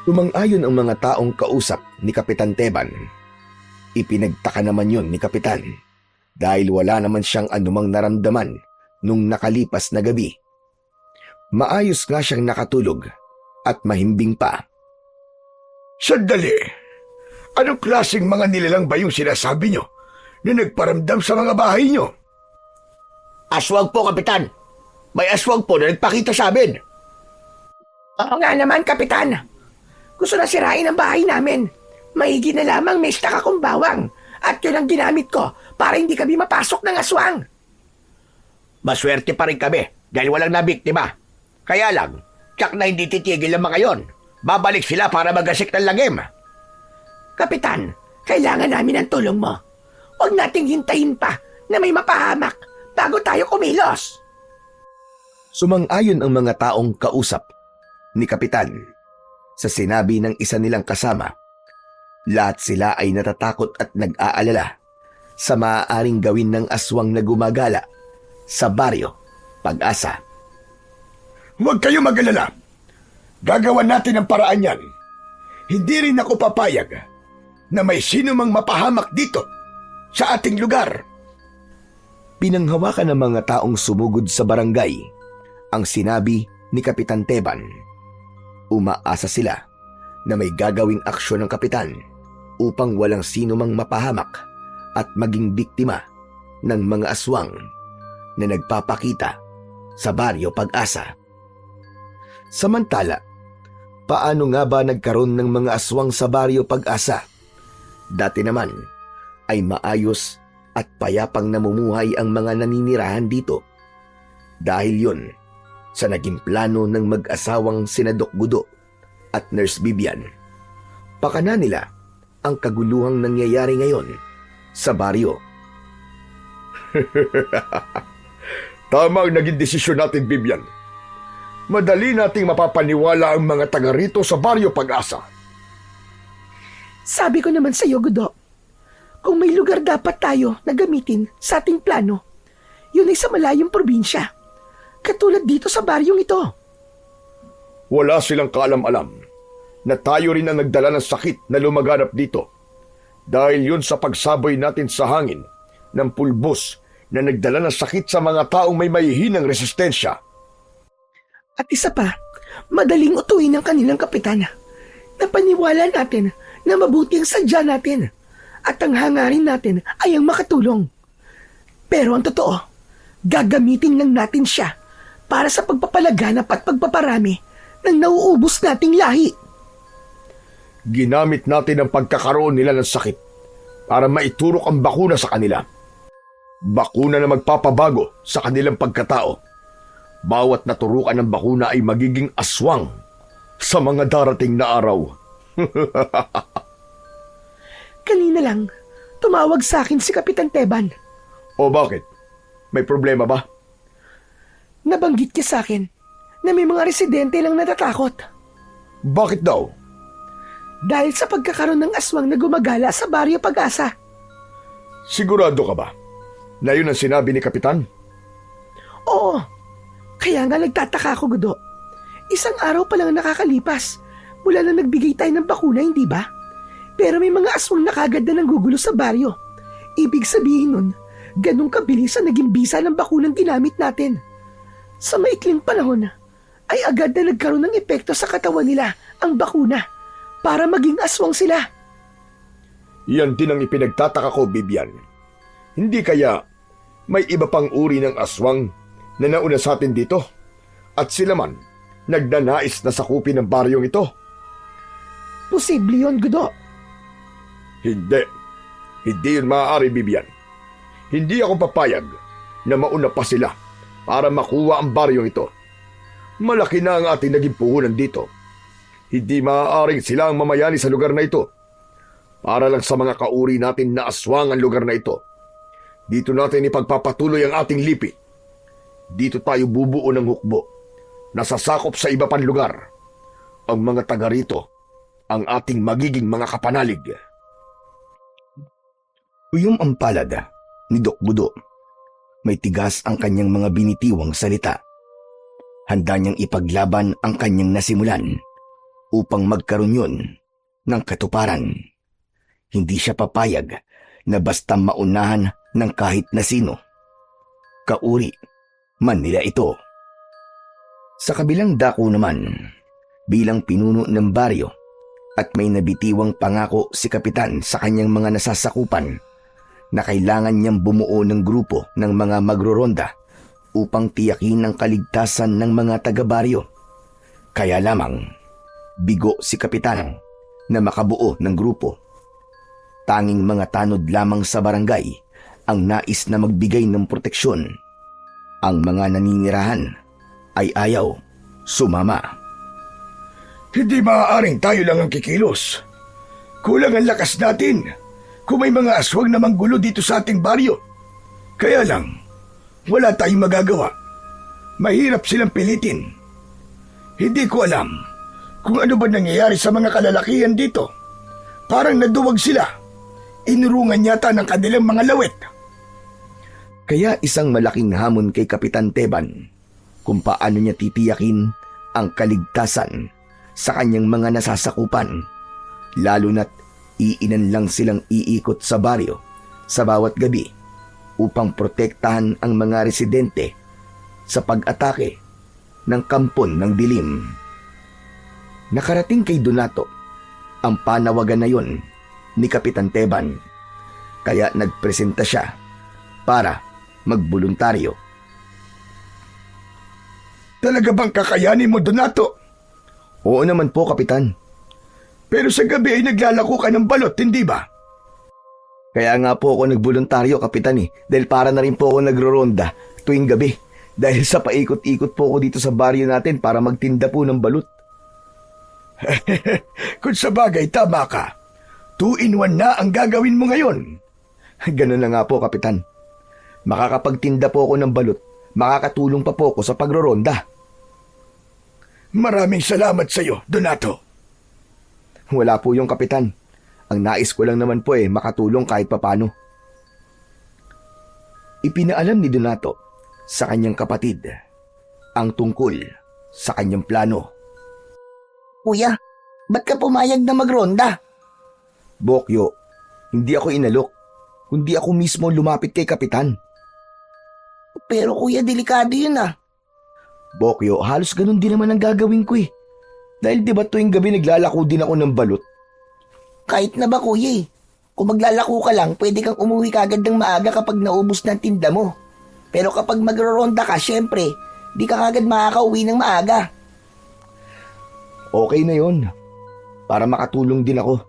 Tumang-ayon ang mga taong kausap ni Kapitan Teban. Ipinagtaka naman yun ni Kapitan dahil wala naman siyang anumang naramdaman nung nakalipas na gabi. Maayos nga siyang nakatulog at mahimbing pa. Sandali! Anong klaseng mga nilalang ba yung sinasabi nyo na nagparamdam sa mga bahay nyo? Aswang po, Kapitan. May aswang po na nagpakita sa amin. Oo nga naman, Kapitan. Gusto na sirain ang bahay namin. Maigi na lamang may stock akong bawang at yun ang ginamit ko para hindi kami mapasok ng aswang. Maswerte pa rin kami dahil walang nabiktima. Kaya lang, tsak na hindi titigil ang mga yon. Babalik sila para magasik ng lagim. Kapitan, kailangan namin ang tulong mo. Huwag nating hintayin pa na may mapahamak bago tayo kumilos. Sumang-ayon ang mga taong kausap ni Kapitan sa sinabi ng isa nilang kasama. Lahat sila ay natatakot at nag-aalala sa maaaring gawin ng aswang na gumagala sa baryo Pag-asa. Huwag kayo mag-alala. Gagawan natin ang paraan yan. Hindi rin ako papayag na may sino mang mapahamak dito sa ating lugar. Pinanghawakan ng mga taong sumugod sa barangay ang sinabi ni Kapitan Teban. Umaasa sila na may gagawing aksyon ng kapitan upang walang sino mang mapahamak at maging biktima ng mga aswang na nagpapakita sa baryo Pag-asa. Samantala, paano nga ba nagkaroon ng mga aswang sa Baryo Pag-asa? Dati naman ay maayos at payapang namumuhay ang mga naninirahan dito. Dahil yon sa naging plano ng mag-asawang sina Doc Gudo at Nurse Bibian. Pakana nila ang kaguluhang nangyayari ngayon sa baryo. Tama ang naging desisyon natin, Bibian. Madali nating mapapaniwala ang mga taga rito sa Baryo Pag-asa. Sabi ko naman sa iyo, Gudo, kung may lugar dapat tayo na gamitin sa ating plano, yun ay sa malayong probinsya. Katulad dito sa baryong ito. Wala silang kaalam-alam na tayo rin ang nagdala ng sakit na lumaganap dito. Dahil yun sa pagsaboy natin sa hangin ng pulbos na nagdala ng sakit sa mga taong may mahihinang resistensya. At isa pa, madaling utuin ng kanilang kapitan. Napaniwala natin na mabuti ang sadya natin at ang hangarin natin ay ang makatulong. Pero ang totoo, gagamitin lang natin siya para sa pagpapalaganap at pagpaparami ng nauubos nating lahi. Ginamit natin ang pagkakaroon nila ng sakit para maiturok ang bakuna sa kanila. Bakuna na magpapabago sa kanilang pagkatao. Bawat naturukan ng bakuna ay magiging aswang sa mga darating na araw. Kanina lang, tumawag sa akin si Kapitan Teban. O bakit? May problema ba? Nabanggit niya sa akin na may mga residente lang natatakot. Bakit daw? Dahil sa pagkakaroon ng aswang na gumagala sa Baryo Pag-asa. Sigurado ka ba na yun ang sinabi ni Kapitan? Oo, kaya nga nagtataka ako, Gudo. Isang araw pa lang nakakalipas mula na nagbigay tayo ng bakuna, hindi ba? Pero may mga aswang na kagad na nanggugulo sa baryo. Ibig sabihin nun, ganun kabilis ang naging bisa ng bakunang ginamit natin. Sa maikling panahon, ay agad na nagkaroon ng epekto sa katawan nila ang bakuna para maging aswang sila. Yan din ang ipinagtataka ko, Bibian. Hindi kaya may iba pang uri ng aswang na nauna sa atin dito at sila man nagnanais na sakupin ng baryong ito? Posible yun, Gudo. Hindi. Hindi yun maaari, Bibian. Hindi ako papayag na mauna pa sila para makuha ang baryong ito. Malaki na ang ating naging puhunan dito. Hindi maaaring sila ang mamayani sa lugar na ito. Para lang sa mga kauri natin na aswang ang lugar na ito. Dito natin ipagpapatuloy ang ating lipi. Dito tayo bubuo ng hukbo na sasakop sa iba pang lugar. Ang mga taga rito ang ating magiging mga kapanalig. Uyom ang palad ni Doc Gudo. May tigas ang kanyang mga binitiwang salita. Handa niyang ipaglaban ang kanyang nasimulan upang magkaroon yun ng katuparan. Hindi siya papayag na basta maunahan ng kahit na sino. Kauri man nila ito. Sa kabilang dako naman, bilang pinuno ng baryo at may nabitiwang pangako si Kapitan sa kanyang mga nasasakupan na kailangan niyang bumuo ng grupo ng mga magroronda upang tiyakin ang kaligtasan ng mga taga-baryo. Kaya lamang, bigo si Kapitan na makabuo ng grupo. Tanging mga tanod lamang sa barangay ang nais na magbigay ng proteksyon. Ang mga naninirahan ay ayaw sumama. Hindi maaaring tayo lang ang kikilos. Kulang ang lakas natin kung may mga aswang na manggulo dito sa ating baryo. Kaya lang, wala tayong magagawa. Mahirap silang pilitin. Hindi ko alam kung ano ba nangyayari sa mga kalalakihan dito. Parang naduwag sila. Inurungan yata ng kanilang mga lawet. Kaya isang malaking hamon kay Kapitan Teban kung paano niya titiyakin ang kaligtasan sa kanyang mga nasasakupan, lalo na't iinan lang silang iikot sa baryo sa bawat gabi upang protektahan ang mga residente sa pag-atake ng kampon ng dilim. Nakarating kay Donato ang panawagan na yon ni Kapitan Teban, kaya nagpresenta siya para magboluntaryo. Talaga bang kakayanin mo, Donato? Oo naman po, Kapitan. Pero sa gabi ay naglalako ka ng balot, hindi ba? Kaya nga po ako nagboluntaryo, Kapitan dahil para na rin po ako nagroronda tuwing gabi. Dahil sa paikot-ikot po ako dito sa baryo natin para magtinda po ng balut. Kung sa bagay, tama ka. 2-in-1 na ang gagawin mo ngayon. Ganun na nga po, Kapitan. Makakapagtinda po ako ng balut, makakatulong pa po ako sa pagroronda. Maraming salamat sa iyo, Donato. Wala po yung Kapitan. Ang nais ko lang naman po makatulong kahit papano. Ipinaalam ni Donato sa kanyang kapatid ang tungkol sa kanyang plano. Kuya, ba't ka pumayag na magronda? Bokyo, hindi ako inalok, kundi ako mismo lumapit kay Kapitan. Pero kuya, delikado yun ah. Bokyo, halos ganun din naman ang gagawin ko Dahil di ba tuwing gabi naglalako din ako ng balut? Kahit na ba kuya Kung maglalako ka lang, pwede kang umuwi kagad ng maaga kapag naubos ng tinda mo. Pero kapag magro-ronda ka, syempre, di ka kagad makakauwi ng maaga. Okay na yon. Para makatulong din ako.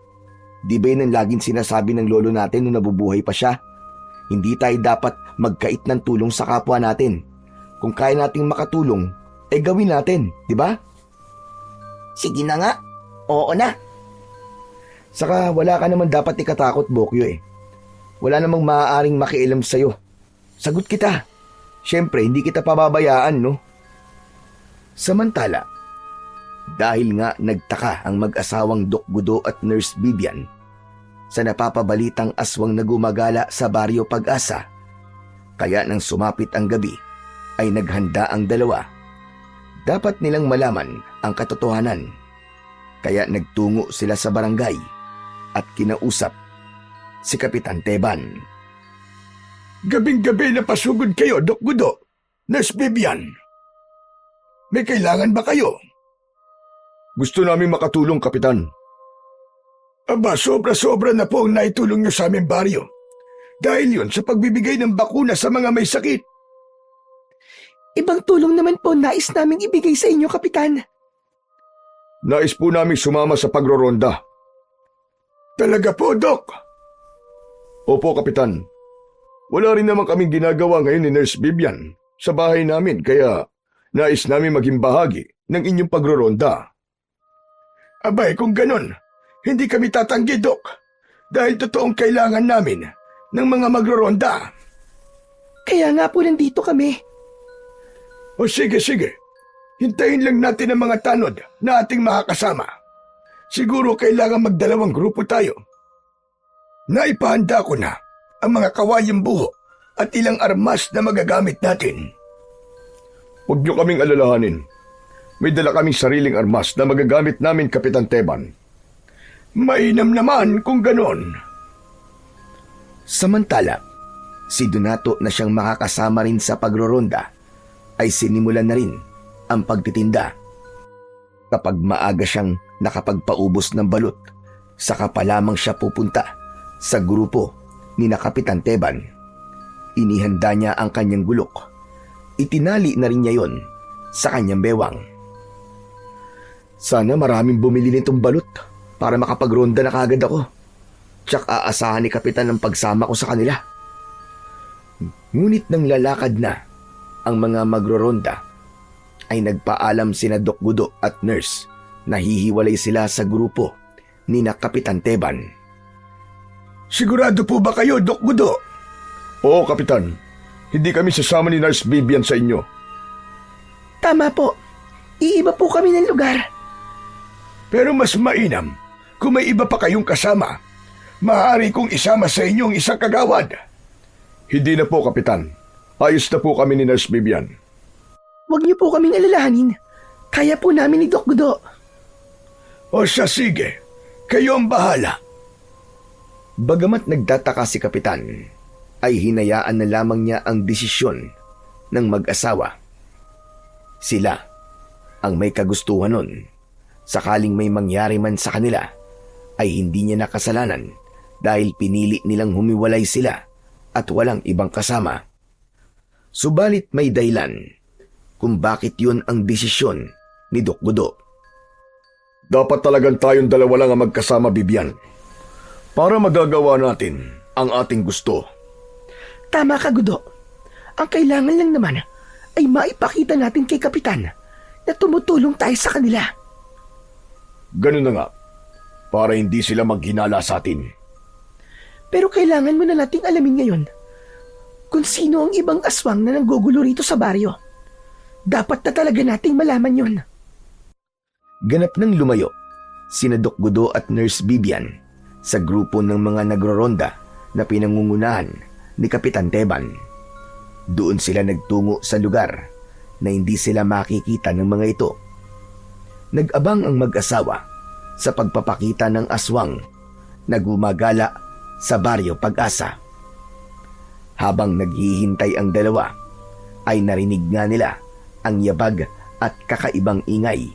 Di ba yun ang laging sinasabi ng lolo natin nung nabubuhay pa siya? Hindi tayo dapat magkait ng tulong sa kapwa natin. Kung kaya nating makatulong, gawin natin, di ba? Sige na nga. Oo na. Saka wala ka naman dapat ikatakot, Bokyo Wala namang maaaring makialam sa'yo. Sagot kita. Siyempre, hindi kita pababayaan, no? Samantala, dahil nga nagtaka ang mag-asawang Doc Gudo at Nurse Bibian sa napapabalitang aswang na gumagala sa baryo Pag-asa, kaya nang sumapit ang gabi, ay naghanda ang dalawa. Dapat nilang malaman ang katotohanan. Kaya nagtungo sila sa barangay at kinausap si Kapitan Teban. Gabing-gabi na pasugod kayo, Doc Gudo. Nurse Bibian. May kailangan ba kayo? Gusto namin makatulong, Kapitan. Aba, sobra-sobra na po ang naitulong niyo sa aming baryo. Dahil yun sa pagbibigay ng bakuna sa mga may sakit. Ibang tulong naman po nais naming ibigay sa inyo, Kapitan. Nais po namin sumama sa pagroronda. Talaga po, Doc? Opo, Kapitan. Wala rin naman kaming ginagawa ngayon ni Nurse Bibian sa bahay namin kaya nais namin maging bahagi ng inyong pagroronda. Abay, kung ganon, hindi kami tatanggi, Doc. Dahil totoong kailangan namin ng mga magroronda. Kaya nga po nandito kami. O sige. Hintayin lang natin ang mga tanod na ating makakasama. Siguro kailangan magdalawang grupo tayo. Naipahanda ko na ang mga kawayang buho at ilang armas na magagamit natin. Huwag niyo kaming alalahanin. May dala kaming sariling armas na magagamit namin, Kapitan Teban. Mainam naman kung ganon. Samantala, si Donato na siyang makakasama rin sa pagroronda ay sinimulan na rin ang pagtitinda. Kapag maaga siyang nakapagpaubos ng balut, saka pa lamang siya pupunta sa grupo ni na Kapitan Teban. Inihanda niya ang kanyang gulok. Itinali na rin niya yon sa kanyang bewang. Sana maraming bumili nitong balut para makapagronda na kagad ako. Tsak aasahan ni Kapitan ang pagsama ko sa kanila. Ngunit nang lalakad na ang mga magroronda, ay nagpaalam sina Doc Gudo at Nurse na hihiwalay sila sa grupo ni na Kapitan Teban. Sigurado po ba kayo, Doc Gudo? Oo, Kapitan. Hindi kami sasama ni Nurse Bibian sa inyo. Tama po. Iiba po kami ng lugar. Pero mas mainam kung may iba pa kayong kasama. Maaari kong isama sa inyong isang kagawad. Hindi na po, Kapitan. Ayos na po kami ni Nurse Bibian. Huwag niyo po kaming alalahanin. Kaya po namin ni Doc Gudo. O siya, sige. Kayo ang bahala. Bagamat nagtataka si Kapitan, ay hinayaan na lamang niya ang desisyon ng mag-asawa. Sila ang may kagustuhan nun. Sakaling may mangyari man sa kanila, ay hindi niya nakasalanan dahil pinili nilang humiwalay sila at walang ibang kasama. Subalit may dahilan kung bakit yun ang desisyon ni Doc Gudo. Dapat talagang tayong dalawa lang ang magkasama, Bibian. Para magagawa natin ang ating gusto. Tama ka, Gudo. Ang kailangan lang naman ay maipakita natin kay Kapitan na tumutulong tayo sa kanila. Ganun na nga, para hindi sila maghinala sa atin. Pero kailangan mo na nating alamin ngayon kung sino ang ibang aswang na nanggugulo rito sa baryo. Dapat na talaga nating malaman yon. Ganap nang lumayo, sina Doc Gudo at Nurse Bibian sa grupo ng mga nagroronda na pinangungunahan ni Kapitan Teban. Doon sila nagtungo sa lugar na hindi sila makikita ng mga ito. Nag-abang ang mag-asawa sa pagpapakita ng aswang na gumagala sa baryo Pag-asa. Habang naghihintay ang dalawa, ay narinig nga nila ang yabag at kakaibang ingay.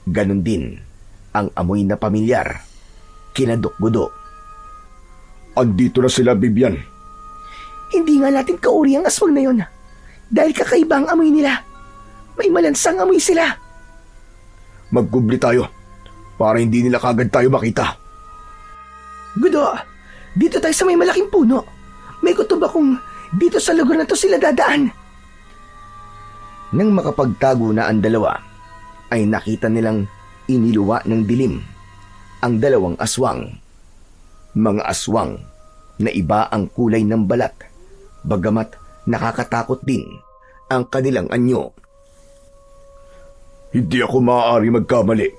Ganon din ang amoy na pamilyar kina Doc Gudo. Andito na sila, Bibian. Hindi nga natin kauri ang aswang na yon dahil kakaiba ang amoy nila. May malansang amoy sila. Magkubli tayo para hindi nila kagad tayo makita. Gudo, dito tayo sa may malaking puno. May kutob akong dito sa lugar na to sila dadaan. Nang makapagtago na ang dalawa, ay nakita nilang iniluwa ng dilim ang dalawang aswang. Mga aswang na iba ang kulay ng balat, bagamat nakakatakot din ang kanilang anyo. Hindi ako maaari magkamali.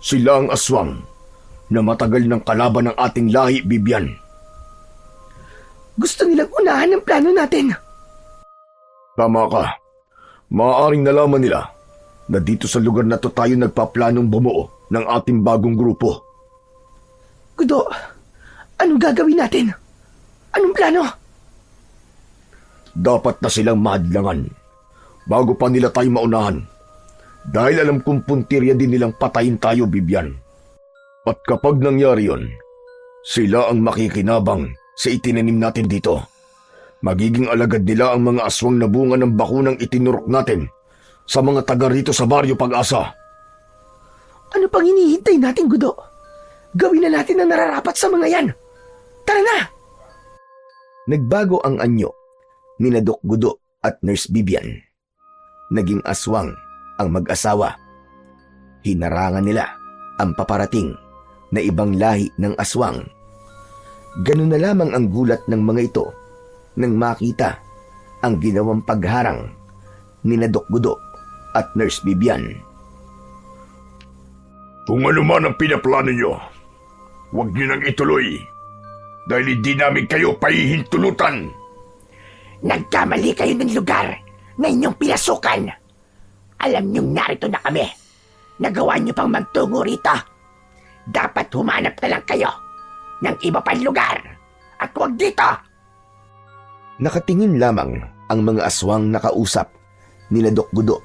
Sila ang aswang na matagal ng kalaban ng ating lahi, Bibian. Gusto nilang unahan ang plano natin. Tama ka. Maaaring nalaman nila na dito sa lugar na to tayo nagpaplanong bumuo ng ating bagong grupo. Gudo, anong gagawin natin? Anong plano? Dapat na silang mahadlangan bago pa nila tayo maunahan. Dahil alam kong puntirya din nilang patayin tayo, Bibian. At kapag nangyari yon, sila ang makikinabang sa itinanim natin dito. Magiging alagad nila ang mga aswang na bunga ng bakunang itinurok natin sa mga taga rito sa baryo Pag-asa. Ano pang hinihintay natin, Gudo? Gawin na natin ang nararapat sa mga yan. Tara na! Nagbago ang anyo ni Doc Gudo at Nurse Bibian. Naging aswang ang mag-asawa. Hinarangan nila ang paparating na ibang lahi ng aswang. Ganun na lamang ang gulat ng mga ito nang makita ang ginawang pagharang ni Doc Gudo at Nurse Bibian. Kung ano man ang pinaplano nyo, huwag nyo nang ituloy dahil hindi namin kayo pahihintulutan. Nagkamali kayo ng lugar na inyong pinasukan. Alam niyong narito na kami. Nagawa niyo pang magtungo rito. Dapat humanap na lang kayo ng iba pang lugar at huwag dito. Nakatingin lamang ang mga aswang nakausap ni Doc Gudo.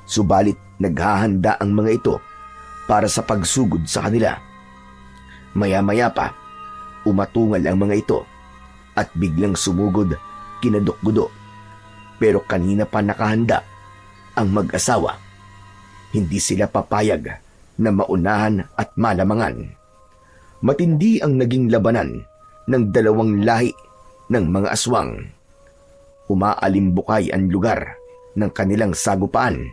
Subalit naghahanda ang mga ito para sa pagsugod sa kanila. Maya-maya pa, umatungal ang mga ito at biglang sumugod kina Doc Gudo. Pero kanina pa nakahanda ang mag-asawa. Hindi sila papayag na maunahan at malamangan. Matindi ang naging labanan ng dalawang lahi ng mga aswang. Umaalimbukay ang lugar ng kanilang sagupaan.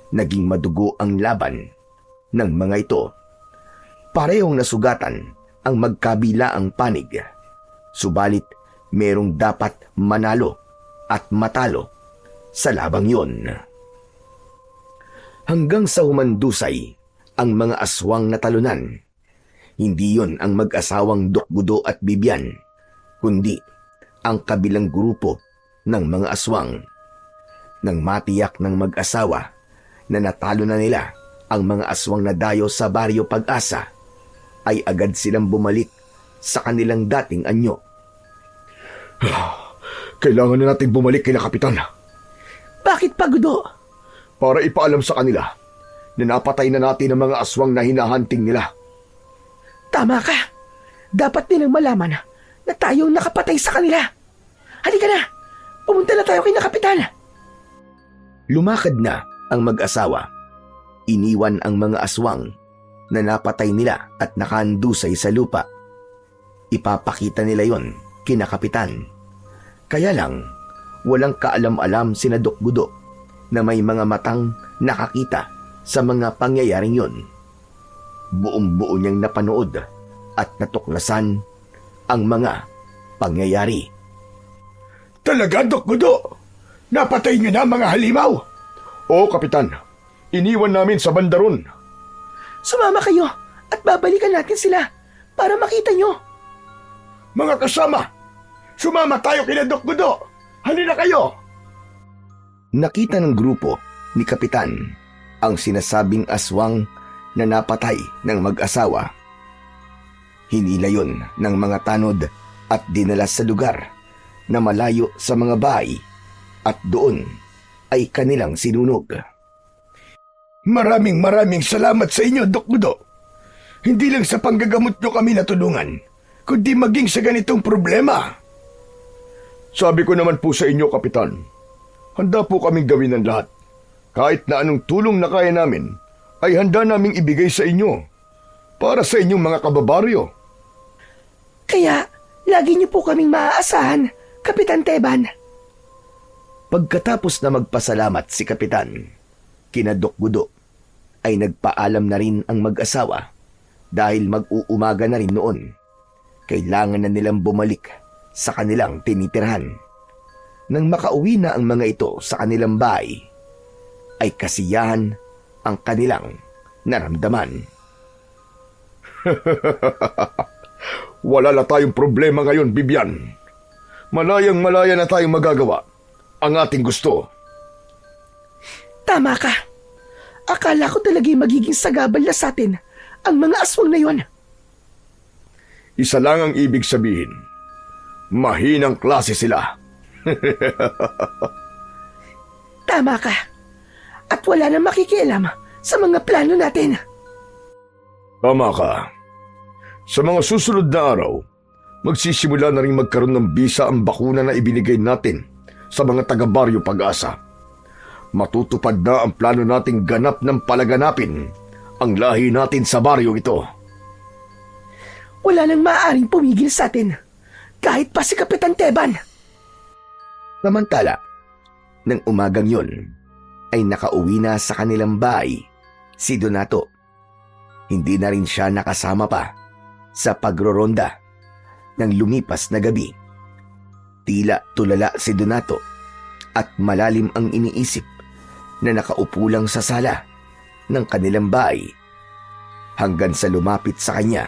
Naging madugo ang laban ng mga ito. Parehong nasugatan ang magkabilaang panig. Subalit merong dapat manalo at matalo sa labang yon. Hanggang sa humandusay ang mga aswang na talunan. Hindi yon ang mag-asawang Doc Gudo at Bibian, kundi ang kabilang grupo ng mga aswang. Nang matiyak ng mag-asawa na natalo na nila ang mga aswang na dayo sa baryo Pag-asa, ay agad silang bumalik sa kanilang dating anyo. Kailangan na natin bumalik kay Kapitan Bakit pa, Gudo? para ipaalam sa kanila na napatay na natin ang mga aswang na hinahunting nila. Tama ka. Dapat nilang malaman na tayo ang nakapatay sa kanila. Halika na. Pumunta na tayo kay Kapitan. Lumakad na ang mag-asawa. iniwan ang mga aswang na napatay nila at nakahandusay sa lupa. Ipapakita nila yon kina Kapitan. Kaya lang, walang kaalam-alam sina Doc Gudo na may mga matang nakakita sa mga pangyayaring yon. Buong-buo niyang napanood at natuklasan ang mga pangyayari. Talaga, Dok Gudo? Napatay niyo na mga halimaw? Oo, Kapitan. Iniwan namin sa bandaron. Sumama kayo at babalikan natin sila para makita nyo. Mga kasama, sumama tayo kina Dok Gudo. Halina kayo. Nakita ng grupo ni Kapitan ang sinasabing aswang na napatay ng mag-asawa. Hinila yon ng mga tanod at dinala sa lugar na malayo sa mga bahay at doon ay kanilang sinunog. Maraming salamat sa inyo, Dok Gudo. Hindi lang sa panggagamot nyo kami natulungan, kundi maging sa ganitong problema. Sabi ko naman po sa inyo, Kapitan, handa po kaming gawin ang lahat. Kahit na anong tulong na kaya namin, ay handa naming ibigay sa inyo para sa inyong mga kababaryo. Kaya, lagi niyo po kaming maaasahan, Kapitan Teban. Pagkatapos na magpasalamat si Kapitan, kina Doc Gudo ay nagpaalam na rin ang mag-asawa dahil mag-uumaga na rin noon. Kailangan na nilang bumalik sa kanilang tinitirhan. Nang makauwi na ang mga ito sa kanilang bahay, ay kasiyahan ang kanilang naramdaman. Wala na tayong problema ngayon, Bibian. Malayang-malaya na tayong magagawa ang ating gusto. Tama ka. Akala ko talaga'y magiging sagabal na sa atin ang mga aswang na yon. Isa lang ang ibig sabihin. Mahinang klase sila. Tama ka. At wala nang makikialam sa mga plano natin. Tama ka. Sa mga susunod na araw, magsisimula na rin magkaroon ng bisa ang bakuna na ibinigay natin sa mga taga-baryo Pag-asa. Matutupad na ang plano nating ganap ng palaganapin ang lahi natin sa baryo ito. Wala nang maaaring pumigil sa atin, kahit pa si Kapitan Teban. Samantala, nang umagang yon, ay nakauwi na sa kanilang bahay si Donato. Hindi na rin siya nakasama pa sa pagroronda ng lumipas na gabi. Tila tulala si Donato at malalim ang iniisip na nakaupo lang sa sala ng kanilang bahay hanggang sa lumapit sa kanya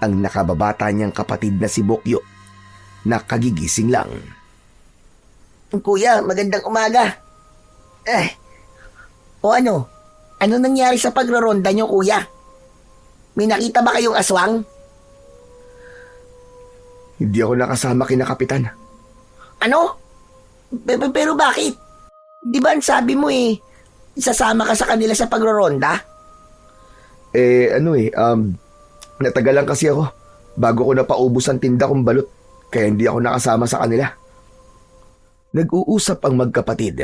ang nakababata niyang kapatid na si Bokyo na kagigising lang. Kuya, magandang umaga. O ano? Ano nangyari sa pagroronda nyo, kuya? May nakita ba kayong aswang? Hindi ako nakasama kina Kapitan. Ano? Pero bakit? Di ba ang sabi mo isasama ka sa kanila sa pagroronda? Natagalan kasi ako bago ko napaubos ang tinda kong balot, kaya hindi ako nakasama sa kanila. Nag-uusap ang magkapatid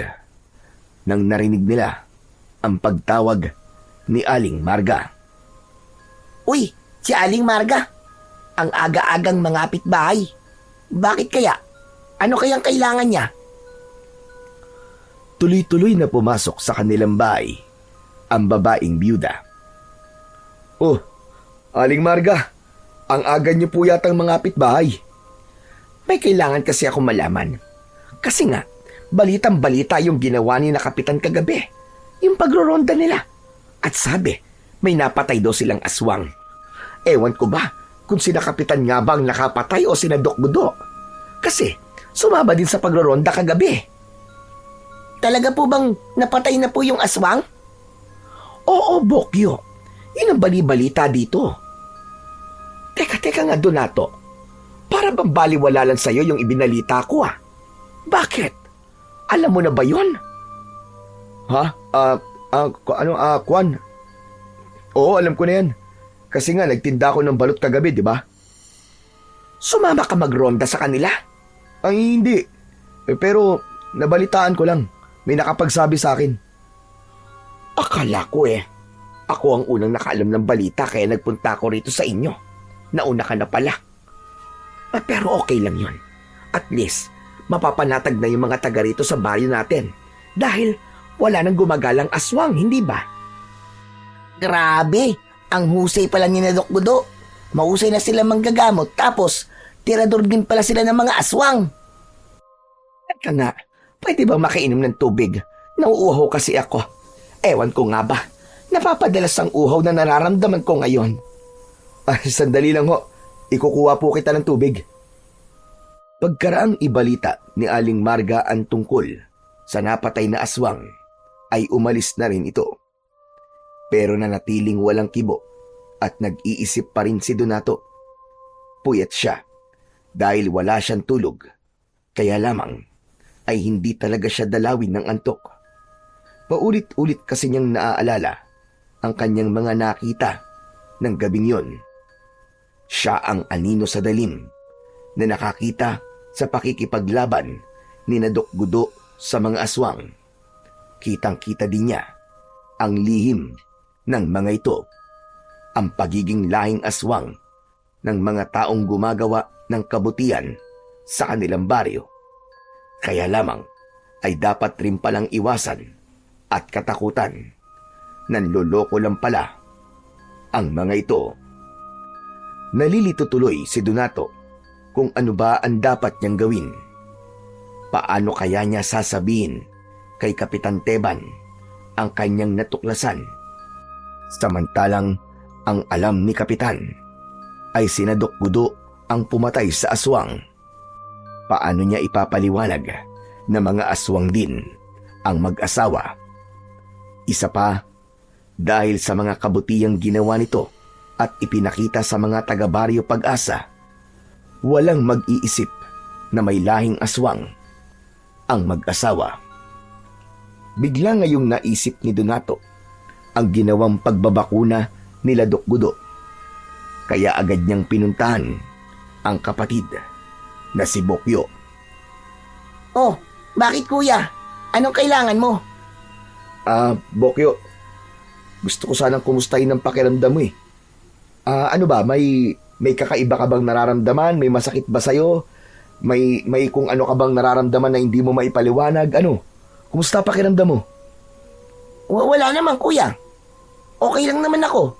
nang narinig nila ang pagtawag ni Aling Marga. Uy, si Aling Marga. Ang aga-agang mangapit bahay. Bakit kaya? Ano kayang kailangan niya? Tuloy-tuloy na pumasok sa kanilang bahay ang babaeng biyuda. Oh, Aling Marga, ang aga niyo po yatang mangapit bahay. May kailangan kasi ako malaman. Kasi nga, balitang-balita yung ginawa ni na Kapitan kagabi. Yung pagroronda nila. At sabi, may napatay daw silang aswang. Ewan ko ba kung sina Kapitan nga ba ang nakapatay o sina Doc Gudo. Kasi sumama din sa pagroronda kagabi. Talaga po bang napatay na po yung aswang? Oo, Bokyo. Yun ang bali-balita dito. Teka nga, Donato. Para bang baliwala lang sa'yo yung ibinalita ko Bakit? Alam mo na ba yun? Ha? Kwan? Oo, alam ko na yan. Kasi nga, nagtinda ako ng balot kagabi, di ba? Sumama ka magronda sa kanila? Ay, hindi. Pero, nabalitaan ko lang. May nakapagsabi sa akin. Akala ko Ako ang unang nakaalam ng balita kaya nagpunta ako rito sa inyo. Nauna ka na pala. Pero okay lang yun. At least, mapapanatag na yung mga taga rito sa baryo natin. Dahil wala nang gumagalang aswang, hindi ba? Grabe, ang husay pala ni na Doc Gudo. Mahusay na sila manggagamot tapos tirador din pala sila ng mga aswang. Teka nga, pwede ba makainom ng tubig? Nauuhaw kasi ako. Ewan ko nga ba, napapadalas ang uhaw na nararamdaman ko ngayon. Sandali lang ho. Ikukuha po kita ng tubig. Pagkaraang ibalita ni Aling Marga ang tungkol sa napatay na aswang, ay umalis na rin ito. Pero nanatiling walang kibo at nag-iisip pa rin si Donato. Puyat siya dahil wala siyang tulog. Kaya lamang ay hindi talaga siya dalawin ng antok. Paulit-ulit kasi niyang naaalala ang kanyang mga nakita ng gabing yon. Siya ang anino sa dalim na nakakita sa pakikipaglaban ni Doc Gudo sa mga aswang. Kitang-kita din niya ang lihim ng mga ito, ang pagiging lahing aswang ng mga taong gumagawa ng kabutihan sa kanilang baryo. Kaya lamang ay dapat rin palang iwasan at katakutan. Nanloloko lang pala ang mga ito. Nalilito tuloy si Donato kung ano ba ang dapat niyang gawin. Paano kaya niya sasabihin kay Kapitan Teban ang kanyang natuklasan? Samantalang ang alam ni Kapitan ay sina Doc Gudo ang pumatay sa aswang. Paano niya ipapaliwanag na mga aswang din ang mag-asawa? Isa pa, dahil sa mga kabutihang ginawa nito at ipinakita sa mga taga-baryo Pag-asa, walang mag-iisip na may lahing aswang ang mag-asawa. Bigla ngayong naisip ni Donato ang ginawang pagbabakuna nila Doc Gudo. Kaya agad niyang pinuntahan ang kapatid na si Bokyo. Oh, bakit kuya? Anong kailangan mo? Bokyo, gusto ko sanang kumustahin ang pakiramdam mo eh. Ano ba, may kakaiba ka bang nararamdaman? May masakit ba sa'yo? May kung ano ka bang nararamdaman na hindi mo maipaliwanag? Ano? Kumusta pakiramdam mo? Wala naman kuya. Okay lang naman ako.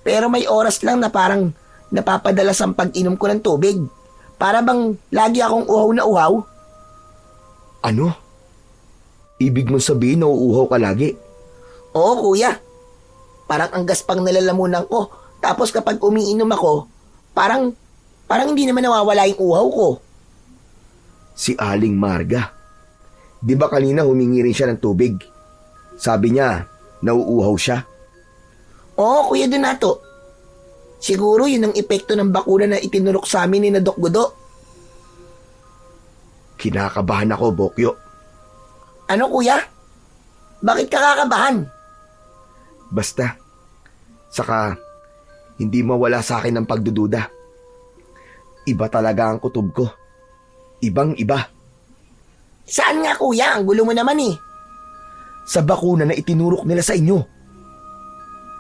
Pero may oras lang na parang napapadalas ang pag-inom ko ng tubig. Para bang lagi akong uhaw na uhaw. Ano? Ibig mong sabihin na uuhaw ka lagi? Oo kuya. Parang ang gaspang nalalamunan ko. Tapos kapag umiinom ako, parang hindi naman nawawala yung uhaw ko. Si Aling Marga. Di ba kanina humingi rin siya ng tubig? Sabi niya, nauuhaw siya. Oo, Kuya Donato. Siguro yun ang epekto ng bakuna na itinurok sa amin ni na Doc Gudo. Kinakabahan ako, Bokyo. Ano kuya? Bakit ka kakabahan? Basta, saka hindi mawala sa akin ang pagdududa. Iba talaga ang kutob ko. Ibang-iba. Saan nga kuya? Ang gulo mo naman eh. Sa bakuna na itinurok nila sa inyo.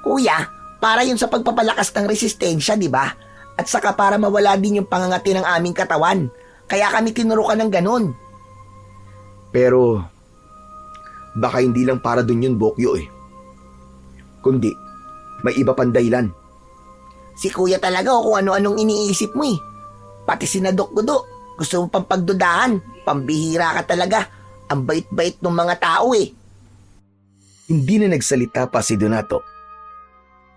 Kuya, para yun sa pagpapalakas ng resistensya, di ba? At saka para mawala din yung pangangati ng aming katawan. Kaya kami tinurukan ng ganun. Pero, baka hindi lang para dun yun, Bokyo eh. Kundi, may iba pang dahilan. Si kuya talaga o kung ano-anong iniisip mo eh. Pati si na Doc Gudo. Gusto mo pang pagdudahan. Pambihira ka talaga. Ang bait-bait ng mga tao eh. Hindi na nagsalita pa si Donato.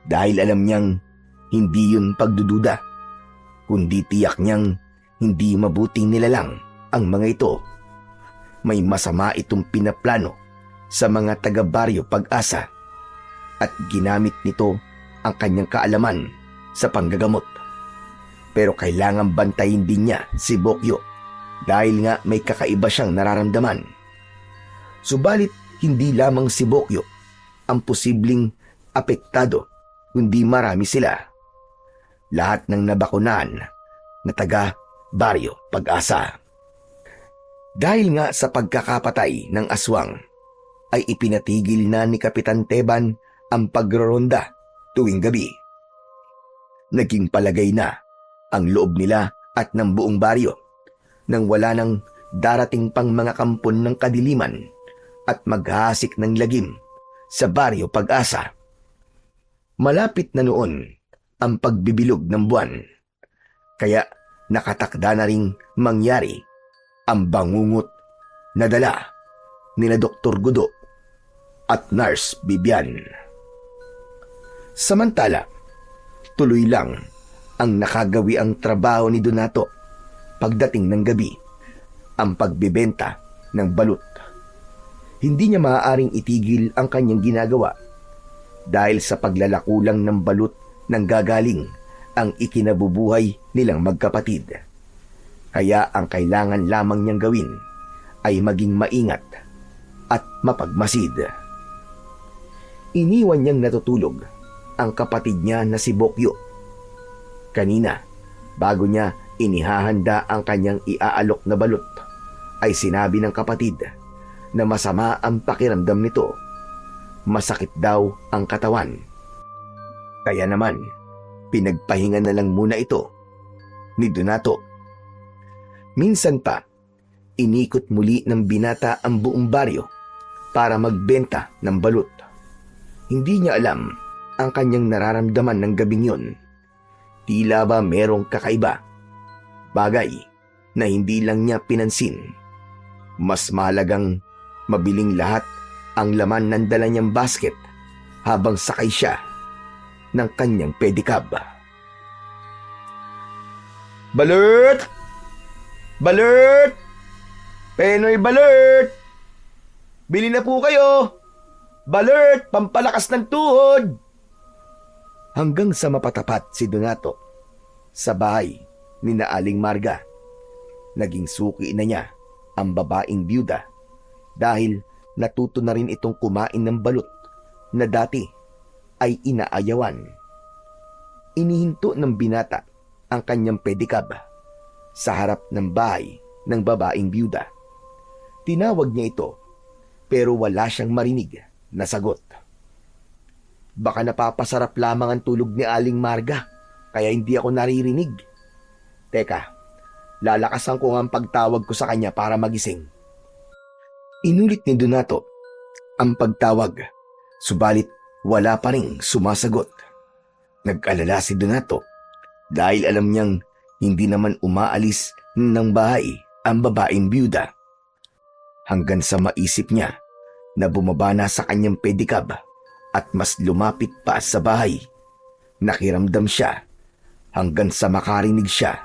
Dahil alam niyang hindi yun pagdududa. Kundi tiyak niyang hindi mabuting nilalang ang mga ito. May masama itong pinaplano sa mga taga-baryo Pag-asa. At ginamit nito ang kanyang kaalaman sa panggagamot. Pero kailangan bantayin din niya si Bokyo dahil nga may kakaiba siyang nararamdaman. Subalit hindi lamang si Bokyo ang posibleng apektado, kundi marami sila. Lahat ng nabakunan na taga-baryo Pag-asa. Dahil nga sa pagkakapatay ng aswang, ay ipinatigil na ni Kapitan Teban ang pagroronda tuwing gabi. Naging palagay na ang loob nila at ng buong baryo nang wala nang darating pang mga kampon ng kadiliman at maghahasik ng lagim sa baryo Pag-asa. Malapit na noon ang pagbibilog ng buwan, kaya nakatakda na ring mangyari ang bangungot na dala nila Dr. Gudo at Nurse Bibian. Samantala, tuloy lang ang nakagawi ang trabaho ni Donato pagdating ng gabi, ang pagbibenta ng balut. Hindi niya maaaring itigil ang kanyang ginagawa dahil sa paglalakulang ng balut nang gagaling ang ikinabubuhay nilang magkapatid. Kaya ang kailangan lamang niyang gawin ay maging maingat at mapagmasid. Iniwan niyang natutulog ang kapatid niya na si Bokyo. Kanina, bago niya inihahanda ang kanyang iaalok na balut, ay sinabi ng kapatid na masama ang pakiramdam nito. Masakit daw ang katawan. Kaya naman, pinagpahinga na lang muna ito ni Donato. Minsan pa, inikot muli ng binata ang buong baryo para magbenta ng balut. Hindi niya alam ang kanyang nararamdaman ng gabing yun. Tila ba merong kakaiba, bagay na hindi lang niya pinansin. Mas mahalagang mabiling lahat ang laman ng dala niyang basket habang sakay siya ng kanyang pedicab. Balut! Balut! Penoy balut! Bili na po kayo! Balut! Pampalakas ng tuhod! Hanggang sa mapatapat si Donato sa bahay ni Aling Marga. Naging suki na niya ang babaeng byuda dahil natuto na rin itong kumain ng balut na dati ay inaayawan. Inihinto ng binata ang kanyang pedicab sa harap ng bahay ng babaeng byuda. Tinawag niya ito pero wala siyang marinig na sagot. Baka napapasarap lamang ang tulog ni Aling Marga kaya hindi ako naririnig. Teka, lalakasan ko ang pagtawag ko sa kanya para magising. Inulit ni Donato ang pagtawag, subalit wala pa ring sumasagot. Nag-alala si Donato dahil alam niyang hindi naman umaalis ng bahay ang babaeng byuda. Hanggang sa maisip niya na bumaba na sa kanyang pedicab at mas lumapit pa sa bahay. Nakiramdam siya hanggang sa makarinig siya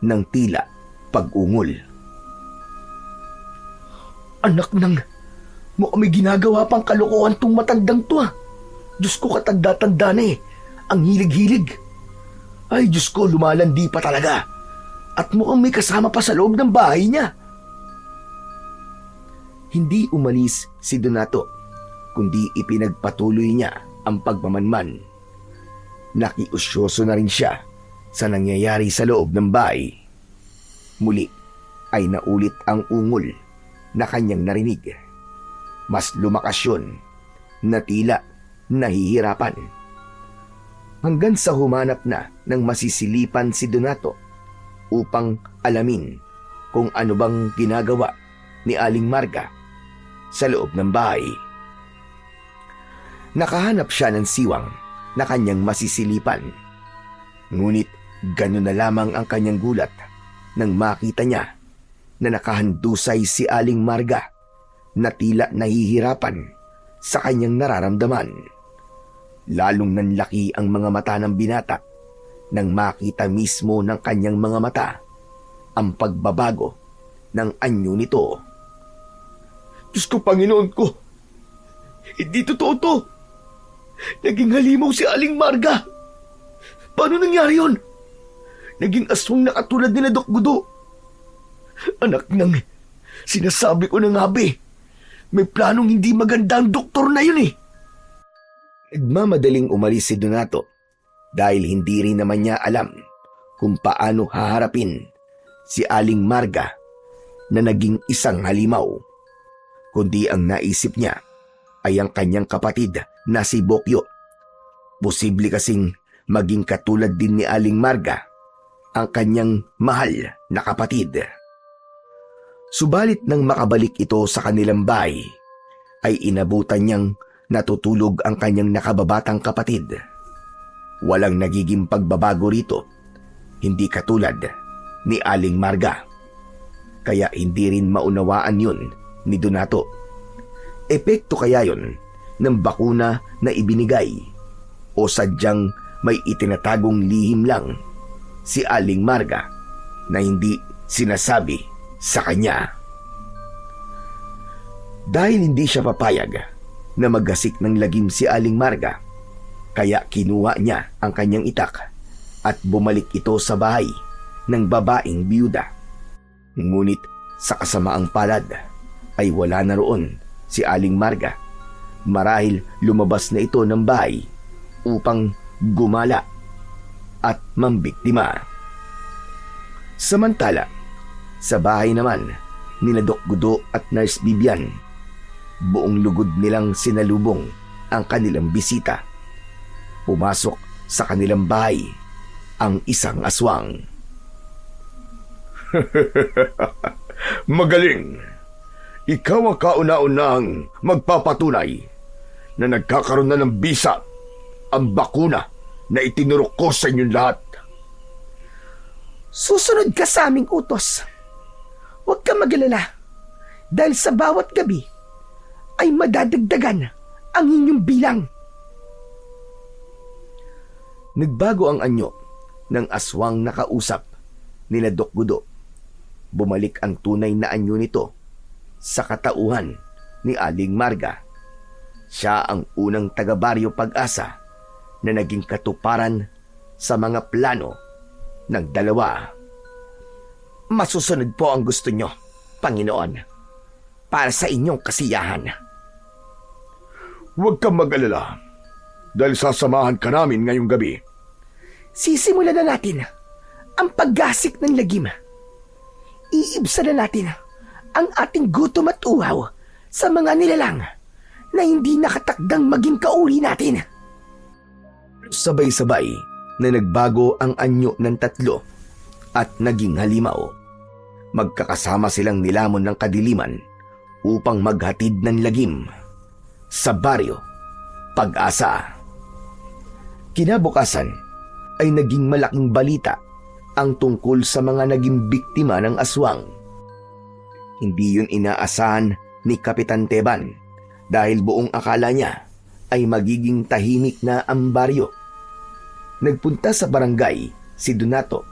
ng tila pag-ungol. Anak ng, mukhang may ginagawa pang kalokohan tong matandang to ah. Diyos ko, katanda-tanda na eh. Ang hilig-hilig. Ay Diyos ko, lumalandi pa talaga. At mukhang may kasama pa sa loob ng bahay niya. Hindi umalis si Donato, kundi ipinagpatuloy niya ang pagmamanman. Nakiusyoso na rin siya sa nangyayari sa loob ng bahay. Muli ay naulit ang ungol na kanyang narinig. Mas lumakas yun na tila nahihirapan. Hanggang sa humanap na ng masisilipan si Donato upang alamin kung ano bang ginagawa ni Aling Marga sa loob ng bahay. Nakahanap siya ng siwang na kanyang masisilipan. Ngunit gano'n na lamang ang kanyang gulat nang makita niya na nakahandusay si Aling Marga na tila nahihirapan sa kanyang nararamdaman. Lalong nanlaki ang mga mata ng binata nang makita mismo ng kanyang mga mata ang pagbabago ng anyo nito. Diyos ko, Panginoon ko, hindi totoo to. Naging halimaw si Aling Marga. Paano nangyari yun? Naging aswang na katulad nila Doc Gudo. Anak ng, sinasabi ko na nga be, may planong hindi maganda ang doktor na yun eh. Nagmamadaling umalis si Donato dahil hindi rin naman niya alam kung paano haharapin si Aling Marga na naging isang halimaw. Kundi ang naisip niya ay ang kanyang kapatid na si Bokyo. Posible kasing maging katulad din ni Aling Marga ang kanyang mahal na kapatid. Subalit nang makabalik ito sa kanilang bahay, ay inabutan niyang natutulog ang kanyang nakababatang kapatid. Walang nagiging pagbabago rito, hindi katulad ni Aling Marga. Kaya hindi rin maunawaan yun ni Donato. Epekto kaya yun ng bakuna na ibinigay o sadyang may itinatagong lihim lang si Aling Marga na hindi sinasabi sa kanya. Dahil hindi siya papayag na maggasik ng lagim si Aling Marga, kaya kinuha niya ang kanyang itak at bumalik ito sa bahay ng babaeng biyuda. Ngunit sa kasamaang palad ay wala na roon si Aling Marga. Marahil lumabas na ito ng bahay upang gumala at mambiktima. Samantala, sa bahay naman nila Doc Gudo at Nurse Bibian, buong lugod nilang sinalubong ang kanilang bisita. Pumasok sa kanilang bahay ang isang aswang. Magaling! Ikaw ang kauna-unahang magpapatunay na nagkakaroon na ng bisa ang bakuna na itinurok ko sa inyong lahat. Susunod ka sa aming utos. Huwag ka magalala dahil sa bawat gabi ay madadagdagan ang inyong bilang. Nagbago ang anyo ng aswang nakausap nila Doc Gudo. Bumalik ang tunay na anyo nito sa katauhan ni Aling Marga. Siya ang unang taga-baryo Pag-asa na naging katuparan sa mga plano ng dalawa. Masusunod po ang gusto nyo, Panginoon, para sa inyong kasiyahan. Huwag kang mag-alala dahil sasamahan ka namin ngayong gabi. Sisimulan na natin ang paggasik ng lagim. Iibsa na natin ang ating gutom at uhaw sa mga nilalang na hindi nakatakdang maging kauri natin. Sabay-sabay na nagbago ang anyo ng tatlo at naging halimaw. Magkakasama silang nilamon ng kadiliman upang maghatid ng lagim sa baryo Pag-asa. Kinabukasan ay naging malaking balita ang tungkol sa mga naging biktima ng aswang. Hindi yun inaasahan ni Kapitan Teban dahil buong akala niya ay magiging tahimik na ang baryo. Nagpunta sa barangay si Donato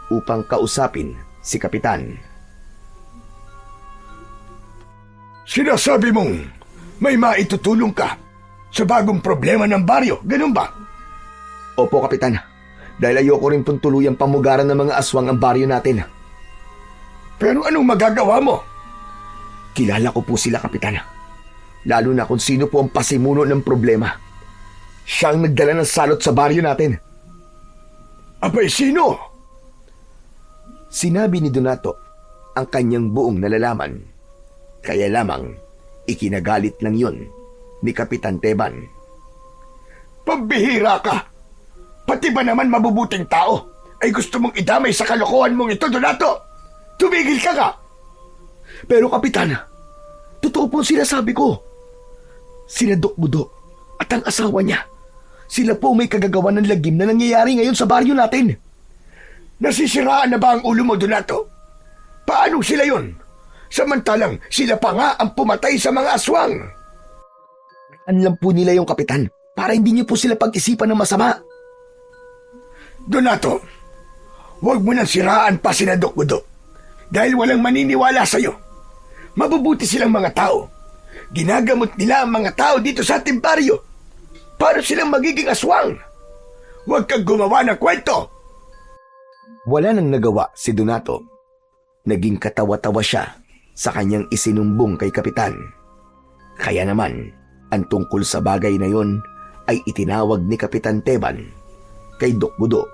upang kausapin si Kapitan. Sinasabi mong may maitutulong ka sa bagong problema ng baryo, ganun ba? Opo, Kapitan. Dahil ayoko rin pong tuluyang pamugaran ng mga aswang ang baryo natin. Pero anong magagawa mo? Kilala ko po sila, Kapitan. Lalo na kung sino po ang pasimuno ng problema. Siya ang nagdala ng salot sa baryo natin. Abay, sino? Sinabi ni Donato ang kanyang buong nalalaman. Kaya lamang ikinagalit lang yun ni Kapitan Teban. Pambihira ka! Pati ba naman mabubuting tao ay gusto mong idamay sa kalokohan mong ito, Donato? Tumigil ka nga! Pero Kapitan, totoo po ang sinasabi ko. Sina Doc Gudo at ang asawa niya, sila po may kagagawan ng lagim na nangyayari ngayon sa baryo natin. Nasisiraan na ba ang ulo mo, Donato? Paano sila yun? Samantalang sila pa nga ang pumatay sa mga aswang. Alam po nila yung Kapitan para hindi niyo po sila pag-isipan ng masama. Donato, huwag mo nang siraan pa sina Doc Gudo dahil walang maniniwala sa'yo. Mabubuti silang mga tao. Ginagamot nila ang mga tao dito sa ating baryo para silang magiging aswang. Huwag kang gumawa ng kwento. Wala nang nagawa si Donato. Naging katawa-tawa siya sa kanyang isinumbong kay Kapitan. Kaya naman, ang tungkol sa bagay na yon ay itinawag ni Kapitan Teban kay Doc Gudo.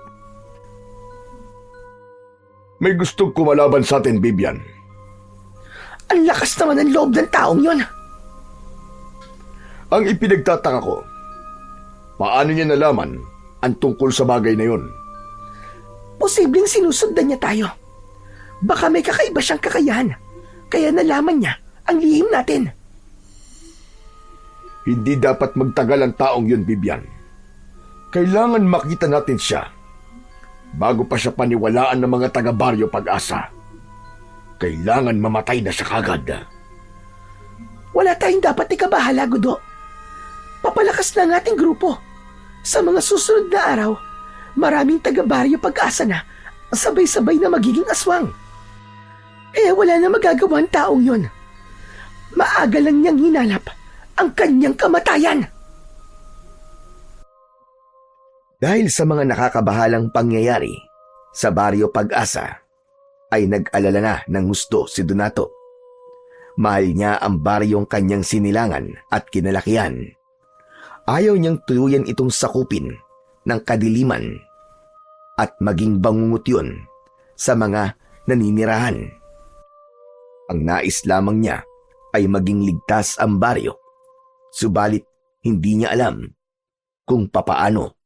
May gustong kumalaban sa atin, Bibian. Ang lakas naman ng loob ng taong yon. Ang ipinagtataka ko, paano niya nalaman ang tungkol sa bagay na yun? Posibleng sinusundan niya tayo. Baka may kakaiba siyang kakayahan, kaya nalaman niya ang lihim natin. Hindi dapat magtagal ang taong yun, Bibian. Kailangan makita natin siya bago pa siya paniwalaan ng mga taga-baryo Pag-asa. Kailangan mamatay na siya kagad. Wala tayong dapat ikabahala, Gudo. Papalakas na ang ating grupo. Sa mga susunod na araw, maraming taga-baryo Pag-asa na ang sabay-sabay na magiging aswang. Kaya wala na magagawa ang taong yun. Maaga lang niyang hinanap ang kanyang kamatayan. Dahil sa mga nakakabahalang pangyayari sa baryo Pag-asa, ay nag-alala na ng gusto si Donato. Mahal niya ang baryong kanyang sinilangan at kinalakihan. Ayaw niyang tuluyan itong sakupin ng kadiliman at maging bangungot yun sa mga naninirahan. Ang nais lamang niya ay maging ligtas ang baryo, subalit hindi niya alam kung papaano.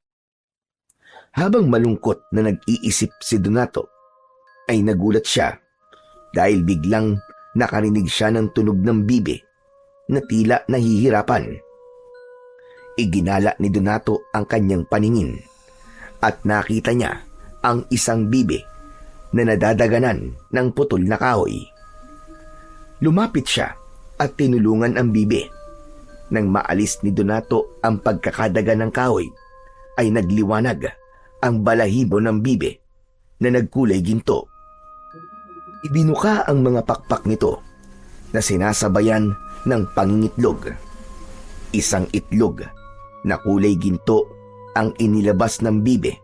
Habang malungkot na nag-iisip si Donato, ay nagulat siya dahil biglang nakarinig siya ng tunog ng bibe na tila nahihirapan. Iginala ni Donato ang kanyang paningin at nakita niya ang isang bibe na nadadaganan ng putol na kahoy. Lumapit siya at tinulungan ang bibe. Nang maalis ni Donato ang pagkakadaga ng kahoy, ay nagliwanag ang balahibo ng bibe na nagkulay ginto. Ibinuka ang mga pakpak nito na sinasabayan ng pangingitlog. Isang itlog na kulay ginto ang inilabas ng bibe.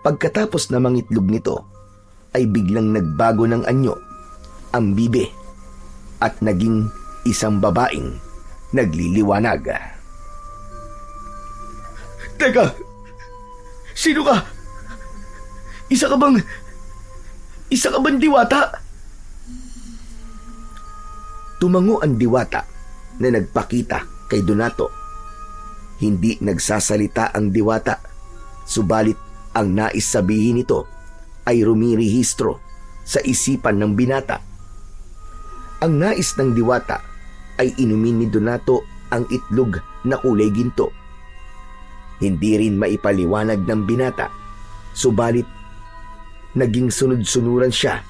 Pagkatapos na mangitlog nito, ay biglang nagbago ng anyo ang bibe at naging isang babaeng nagliliwanag. Teka! Sino ka? Isa ka bang diwata? Tumango ang diwata na nagpakita kay Donato. Hindi nagsasalita ang diwata, subalit ang nais sabihin nito ay rumirehistro sa isipan ng binata. Ang nais ng diwata ay inumin ni Donato ang itlog na kulay ginto. Hindi rin maipaliwanag ng binata, subalit naging sunod-sunuran siya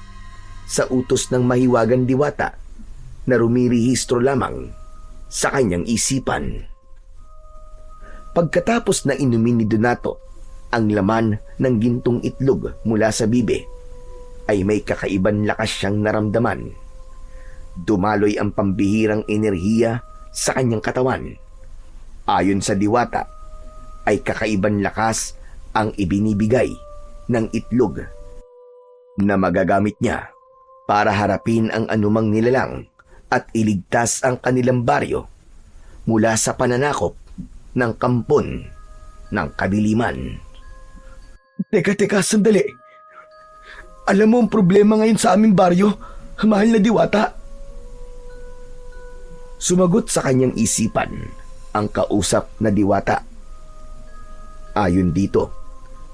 sa utos ng mahiwagang diwata na rumirehistro lamang sa kanyang isipan. Pagkatapos na inumin ni Donato ang laman ng gintong itlog mula sa bibe, ay may kakaibang lakas siyang naramdaman. Dumaloy ang pambihirang enerhiya sa kanyang katawan. Ayon sa diwata, ay kakaibang lakas ang ibinibigay ng itlog na magagamit niya para harapin ang anumang nilalang at iligtas ang kanilang baryo mula sa pananakop ng kampon ng kadiliman. Teka, sandali. Alam mo ang problema ngayon sa aming baryo, mahal na diwata? Sumagot sa kanyang isipan ang kausap na diwata. Ayon dito,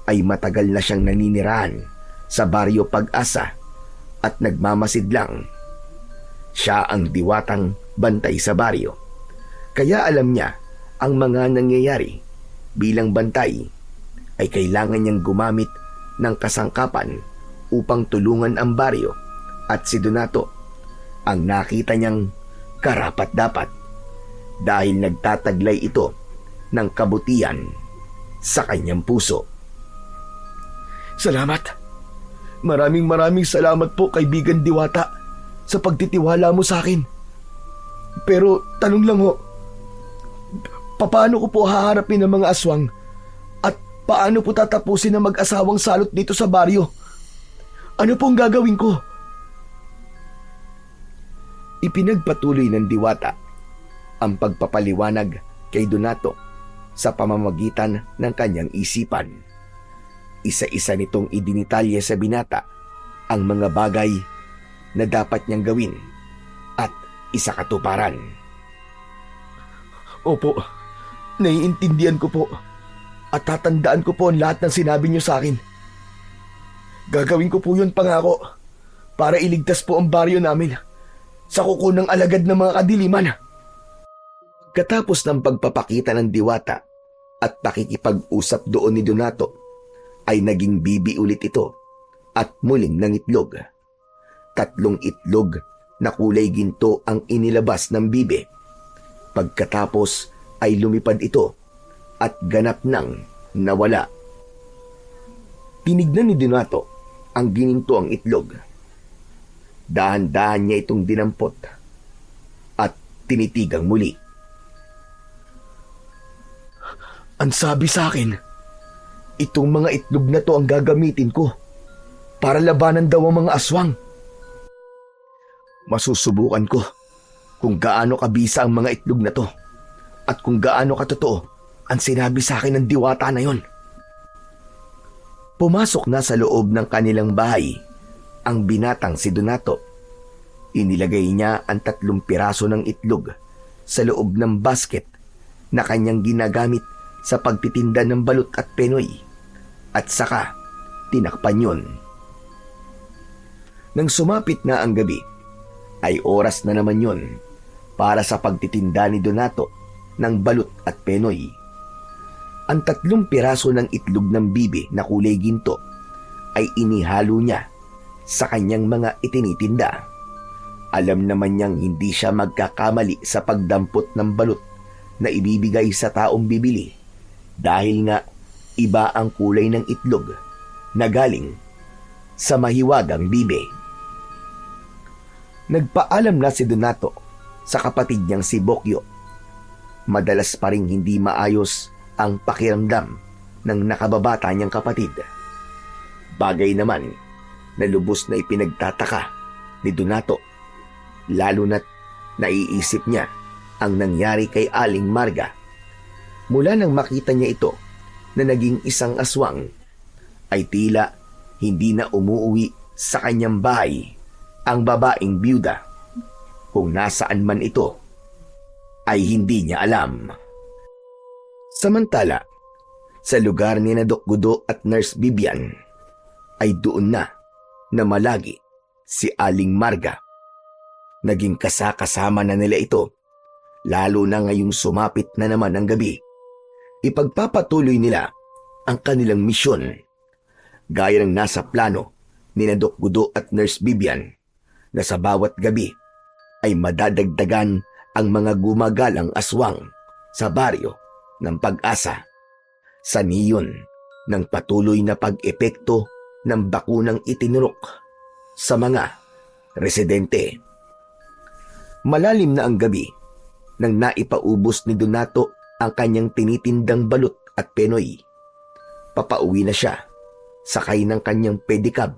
ay matagal na siyang naninirahan sa baryo Pag-asa at nagmamasid lang. Siya ang diwatang bantay sa baryo, kaya alam niya ang mga nangyayari. Bilang bantay, ay kailangan niyang gumamit ng kasangkapan upang tulungan ang baryo, at si Donato ang nakita niyang karapat-dapat dahil nagtataglay ito ng kabutihan sa kanyang puso. Salamat. Maraming salamat po, kaibigan diwata, sa pagtitiwala mo sa akin. Pero tanong lang ho, paano ko po haharapin ang mga aswang at paano po tatapusin ang mag-asawang salot dito sa baryo? Ano pong gagawin ko? Ipinagpatuloy ng diwata ang pagpapaliwanag kay Donato sa pamamagitan ng kanyang isipan. Isa-isa nitong idinitalye sa binata ang mga bagay na dapat niyang gawin at isakatuparan. Opo, naiintindihan ko po. At tatandaan ko po ang lahat ng sinabi niyo sa akin. Gagawin ko po yun, pangako, para iligtas po ang baryo namin sa kuko ng alagad ng mga kadiliman. Katapos ng pagpapakita ng diwata at pakikipag-usap doon ni Donato, ay naging bibi ulit ito at muling nangitlog. 3 itlog na kulay ginto ang inilabas ng bibe. Pagkatapos ay lumipad ito at ganap nang nawala. Tinignan ni Donato ang gininto ang itlog. Dahan-dahan niya itong dinampot at tinitigang muli. Ang sabi sa akin, itong mga itlog na to ang gagamitin ko para labanan daw ang mga aswang. Masusubukan ko kung gaano kabisa ang mga itlog na to at kung gaano katotoo ang sinabi sa akin ng diwata na yon. Pumasok na sa loob ng kanilang bahay ang binatang si Donato. Inilagay niya ang 3 piraso ng itlog sa loob ng basket na kanyang ginagamit sa pagtitinda ng balut at penoy, at saka tinakpan yun. Nang sumapit na ang gabi, ay oras na naman yun para sa pagtitinda ni Donato ng balut at penoy. Ang 3 piraso ng itlog ng bibe na kulay ginto ay inihalo niya sa kanyang mga itinitinda. Alam naman niyang hindi siya magkakamali sa pagdampot ng balut na ibibigay sa taong bibili dahil nga iba ang kulay ng itlog na galing sa mahiwagang bibe. Nagpaalam na si Donato sa kapatid niyang si Bokyo. Madalas pa ring hindi maayos ang pakiramdam ng nakababata niyang kapatid. Bagay naman na lubos na ipinagtataka ni Donato, lalo na't naiisip niya ang nangyari kay Aling Marga. Mula nang makita niya ito na naging isang aswang, ay tila hindi na umuuwi sa kanyang bahay ang babaeng byuda. Kung nasaan man ito, ay hindi niya alam. Samantala, sa lugar ni na Doc Gudo at Nurse Bibian, ay doon na malagi si Aling Marga. Naging kasama na nila ito, lalo na ngayong sumapit na naman ang gabi. Ipagpapatuloy nila ang kanilang misyon. Gaya ng nasa plano ni na Doc Gudo at Nurse Bibian, na sa bawat gabi ay madadagdagan ang mga gumagalang aswang sa baryo ng Pag-asa, sa niyon ng patuloy na pag-epekto ng bakunang itinurok sa mga residente. Malalim na ang gabi nang naipaubos ni Donato ang kanyang tinitindang balut at penoy. Papauwi na siya, sakay ng kanyang pedicab,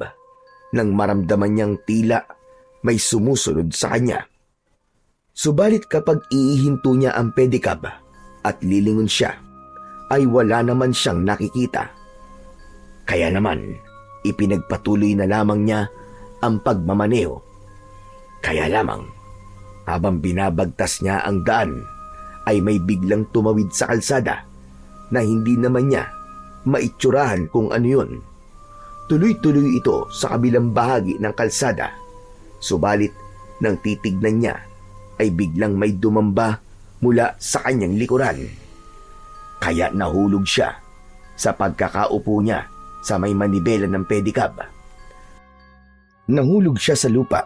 nang maramdaman niyang tila may sumusunod sa kanya. Subalit kapag iihinto niya ang pedicab at lilingon siya, ay wala naman siyang nakikita. Kaya naman, ipinagpatuloy na lamang niya ang pagmamaneo. Kaya lamang, habang binabagtas niya ang daan, ay may biglang tumawid sa kalsada na hindi naman niya maitsurahan kung ano yun. Tuloy-tuloy ito sa kabilang bahagi ng kalsada. Subalit, nang titignan niya, ay biglang may dumamba mula sa kanyang likuran. Kaya nahulog siya sa pagkakaupo niya sa may manibela ng pedicab. Nahulog siya sa lupa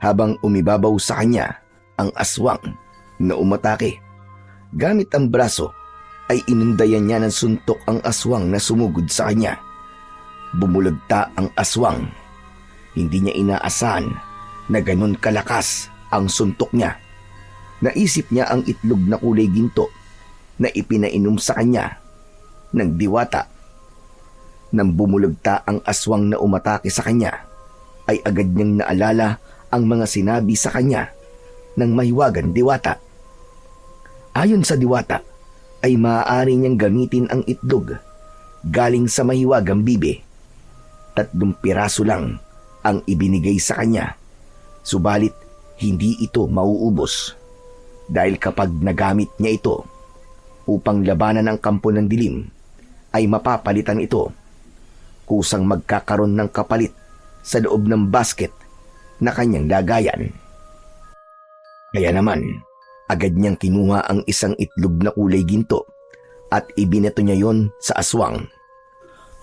habang umibabaw sa kanya ang aswang na umatake. Gamit ang braso ay inundayan niya ng suntok ang aswang na sumugod sa kanya. Bumulagta ang aswang. Hindi niya inaasahan na ganun kalakas ang suntok niya. Naisip niya ang itlog na kulay ginto na ipinainom sa kanya ng diwata. Nang bumulagta ang aswang na umatake sa kanya, ay agad niyang naalala ang mga sinabi sa kanya ng mahiwagang diwata. Ayon sa diwata, ay maaari niyang gamitin ang itlog galing sa mahiwagang bibe. 3 piraso lang ang ibinigay sa kanya, subalit hindi ito mauubos. Dahil kapag nagamit niya ito upang labanan ang kampo ng dilim, ay mapapalitan ito. Kusang magkakaroon ng kapalit sa loob ng basket na kanyang lagayan. Kaya naman, agad niyang kinuha ang isang itlog na kulay ginto at ibinato niya yon sa aswang.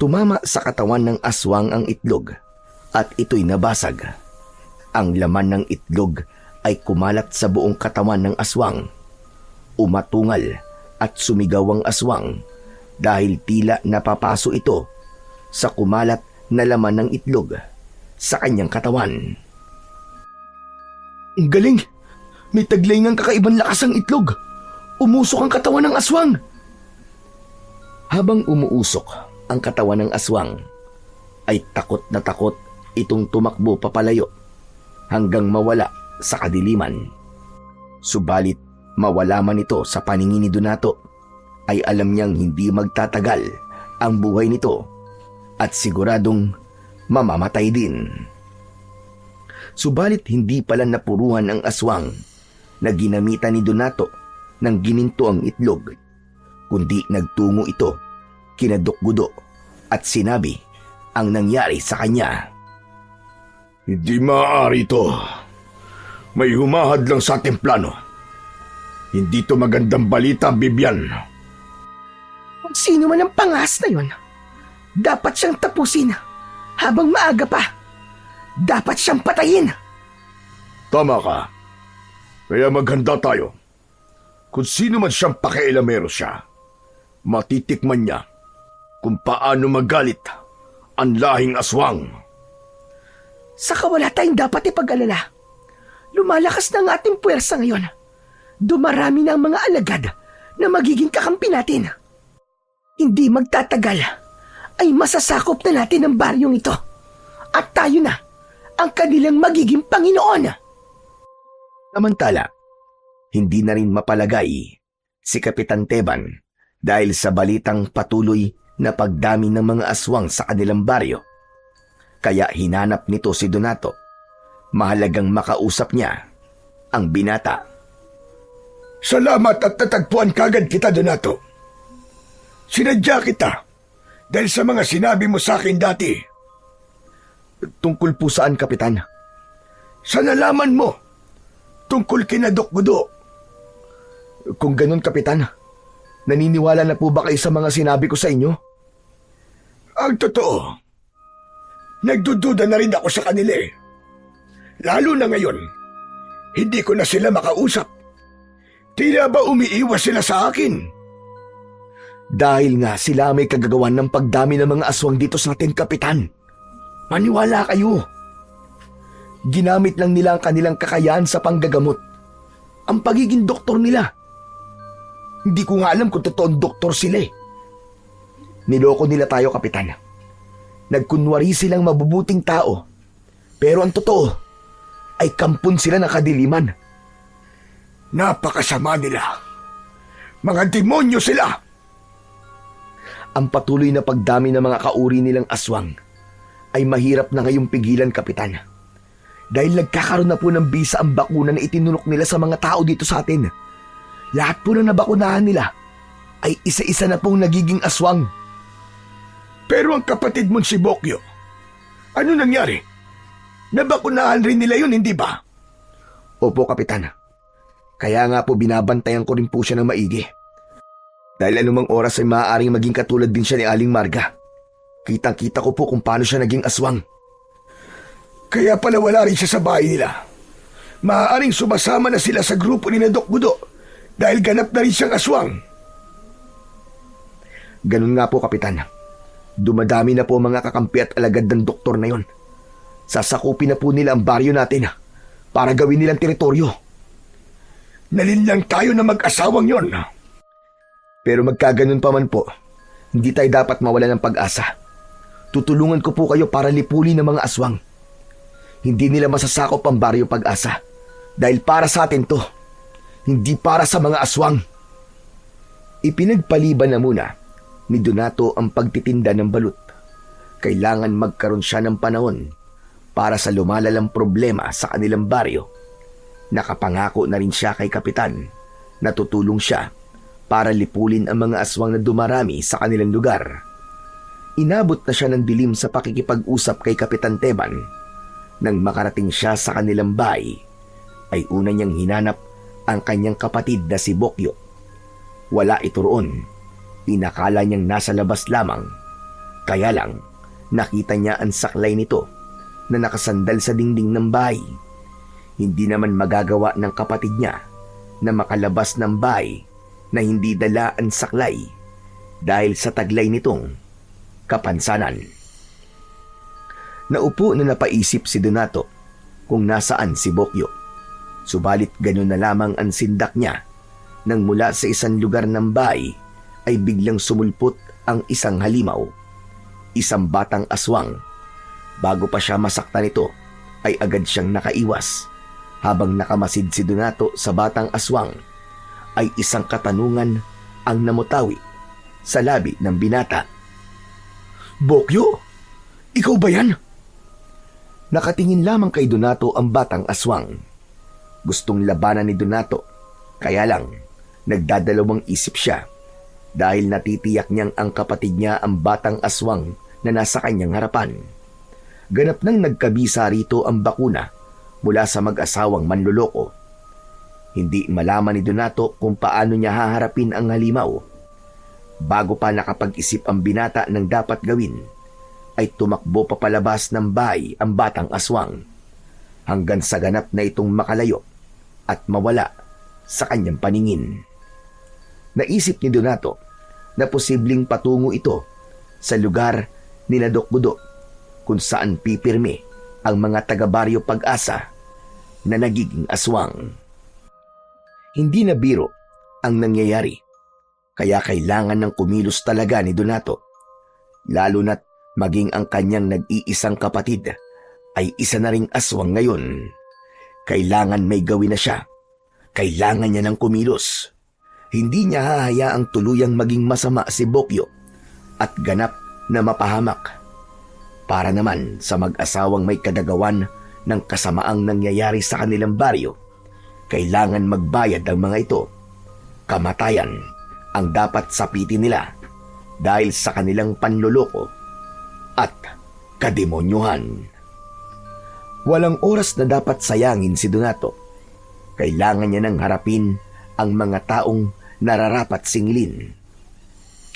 Tumama sa katawan ng aswang ang itlog at ito'y nabasag. Ang laman ng itlog ay kumalat sa buong katawan ng aswang. Umatungal at sumigaw ang aswang dahil tila napapaso ito sa kumalat na laman ng itlog sa kanyang katawan. Ang galing! May taglay ngang kakaibang lakas ang itlog. Umusok ang katawan ng aswang. Habang umuusok ang katawan ng aswang, ay takot na takot itong tumakbo papalayo hanggang mawala sa kadiliman. Subalit mawala man ito sa paningin ni Donato, ay alam niyang hindi magtatagal ang buhay nito at siguradong mamamatay din. Subalit hindi pala napuruhan ang aswang na ginamitan ni Donato ng gininto ang itlog, kundi nagtungo ito kina Dukgudo at sinabi ang nangyari sa kanya. Hindi maaari ito. May humahad lang sa ating plano. Hindi to magandang balita, Bibian. Kung sino man ang pangas na yon, dapat siyang tapusin habang maaga pa. Dapat siyang patayin. Tama ka. Kaya maghanda tayo. Kung sino man siyang pakialamero siya, matitikman niya kung paano magalit ang lahing aswang. Saka wala tayong dapat ipag-alala. Lumalakas na ang ating puwersa ngayon. Dumarami na ang mga alagad na magiging kakampi natin. Hindi magtatagal ay masasakop na natin ang baryong ito. At tayo na ang kanilang magiging Panginoon. Samantala, hindi na rin mapalagay si Kapitan Teban dahil sa balitang patuloy na pagdami ng mga aswang sa kanilang baryo. Kaya hinanap nito si Donato. Mahalagang makausap niya ang binata. Salamat at natagpuan kagad kita, Donato. Sinadya kita dahil sa mga sinabi mo sa akin dati. Tungkol po saan, Kapitan? Sa nalaman mo tungkol kina Dukgudo. Kung ganun, Kapitan, naniniwala na po ba kayo sa mga sinabi ko sa inyo? Ang totoo, nagdududa na rin ako sa kanila eh. Lalo na ngayon, hindi ko na sila makausap. Tila ba umiiwas sila sa akin? Dahil nga sila may kagagawan ng pagdami ng mga aswang dito sa atin, Kapitan. Maniwala kayo. Ginamit lang nila ang kanilang kakayahan sa panggagamot. Ang pagiging doktor nila. Hindi ko nga alam kung totoong doktor sila eh. Niloko nila tayo, Kapitan. Nagkunwari silang mabubuting tao. Pero ang totoo ay kampon sila ng kadiliman. Napakasama nila. Mga demonyo sila. Ang patuloy na pagdami ng mga kauri nilang aswang ay mahirap na ngayong pigilan, Kapitan. Dahil nagkakaroon na po ng bisa ang bakuna na itinulok nila sa mga tao dito sa atin. Lahat po na nabakunahan nila ay isa-isa na pong nagiging aswang. Pero ang kapatid mong si Bokyo, ano nangyari? Nabakunahan rin nila yun, hindi ba? Opo, Kapitan. Kaya nga po binabantayan ko rin po siya ng maigi. Dahil anumang oras ay maaaring maging katulad din siya ni Aling Marga. Kitang-kita ko po kung paano siya naging aswang. Kaya pala wala rin siya sa bahay nila. Maaaring sumasama na sila sa grupo ni Dukgudo dahil ganap na rin siyang aswang. Ganun nga po, Kapitan. Dumadami na po mga kakampi at alagad ng doktor na yon. Sasakupin na po nila ang baryo natin para gawin nilang teritoryo. Nalinlang tayo na mag-asawang yon. Pero magkaganon pa man po, hindi tayo dapat mawala ng pag-asa. Tutulungan ko po kayo para lipulin ng mga aswang. Hindi nila masasakop ang baryo Pag-asa dahil para sa atin to, hindi para sa mga aswang. Ipinagpaliban na muna ni Donato ang pagtitinda ng balut. Kailangan magkaroon siya ng panahon para sa lumalalang problema sa kanilang baryo. Nakapangako na rin siya kay Kapitan Natutulong siya para lipulin ang mga aswang na dumarami sa kanilang lugar. Inabot na siya ng dilim sa pakikipag-usap kay Kapitan Teban. Nang makarating siya sa kanilang bahay, ay una niyang hinanap ang kanyang kapatid na si Bokyo. Wala ito roon. Inakala niyang nasa labas lamang. Kaya lang, nakita niya ang saklay nito na nakasandal sa dingding ng bahay. Hindi naman magagawa ng kapatid niya na makalabas ng bahay na hindi dala ang saklay dahil sa taglay nitong kapansanan. Naupo na napaisip si Donato kung nasaan si Bokyo. Subalit ganun na lamang ang sindak niya nang mula sa isang lugar ng bahay ay biglang sumulpot ang isang halimaw, isang batang aswang. Bago pa siya masaktan nito ay agad siyang nakaiwas. Habang nakamasid si Donato sa batang aswang ay isang katanungan ang namutawi sa labi ng binata. Bokyo? Ikaw ba yan? Nakatingin lamang kay Donato ang batang aswang. Gustong labanan ni Donato, kaya lang nagdadalawang isip siya dahil natitiyak niyang ang kapatid niya ang batang aswang na nasa kanyang harapan. Ganap nang nagkabisa rito ang bakuna mula sa mag-asawang manloloko. Hindi malaman ni Donato kung paano niya haharapin ang halimaw. Bago pa nakapag-isip ang binata ng dapat gawin, ay tumakbo papalabas ng bahay ang batang aswang hanggang sa ganap na itong makalayo at mawala sa kanyang paningin. Naisip ni Donato na posibleng patungo ito sa lugar ni Doc Budo kung saan pipirme ang mga taga-baryo Pag-asa na nagiging aswang. Hindi na biro ang nangyayari, kaya kailangan ng kumilos talaga ni Donato, lalo na't maging ang kanyang nag-iisang kapatid ay isa na ring aswang ngayon. Kailangan may gawin na siya. Kailangan niya ng kumilos. Hindi niya hahayaang tuluyang maging masama si Bokyo at ganap na mapahamak. Para naman sa mag-asawang may kadagawan ng kasamaang nangyayari sa kanilang baryo, kailangan magbayad ang mga ito. Kamatayan ang dapat sapitin nila dahil sa kanilang panloloko at kademonyuhan. Walang oras na dapat sayangin si Donato. Kailangan niya nang harapin ang mga taong nararapat singilin.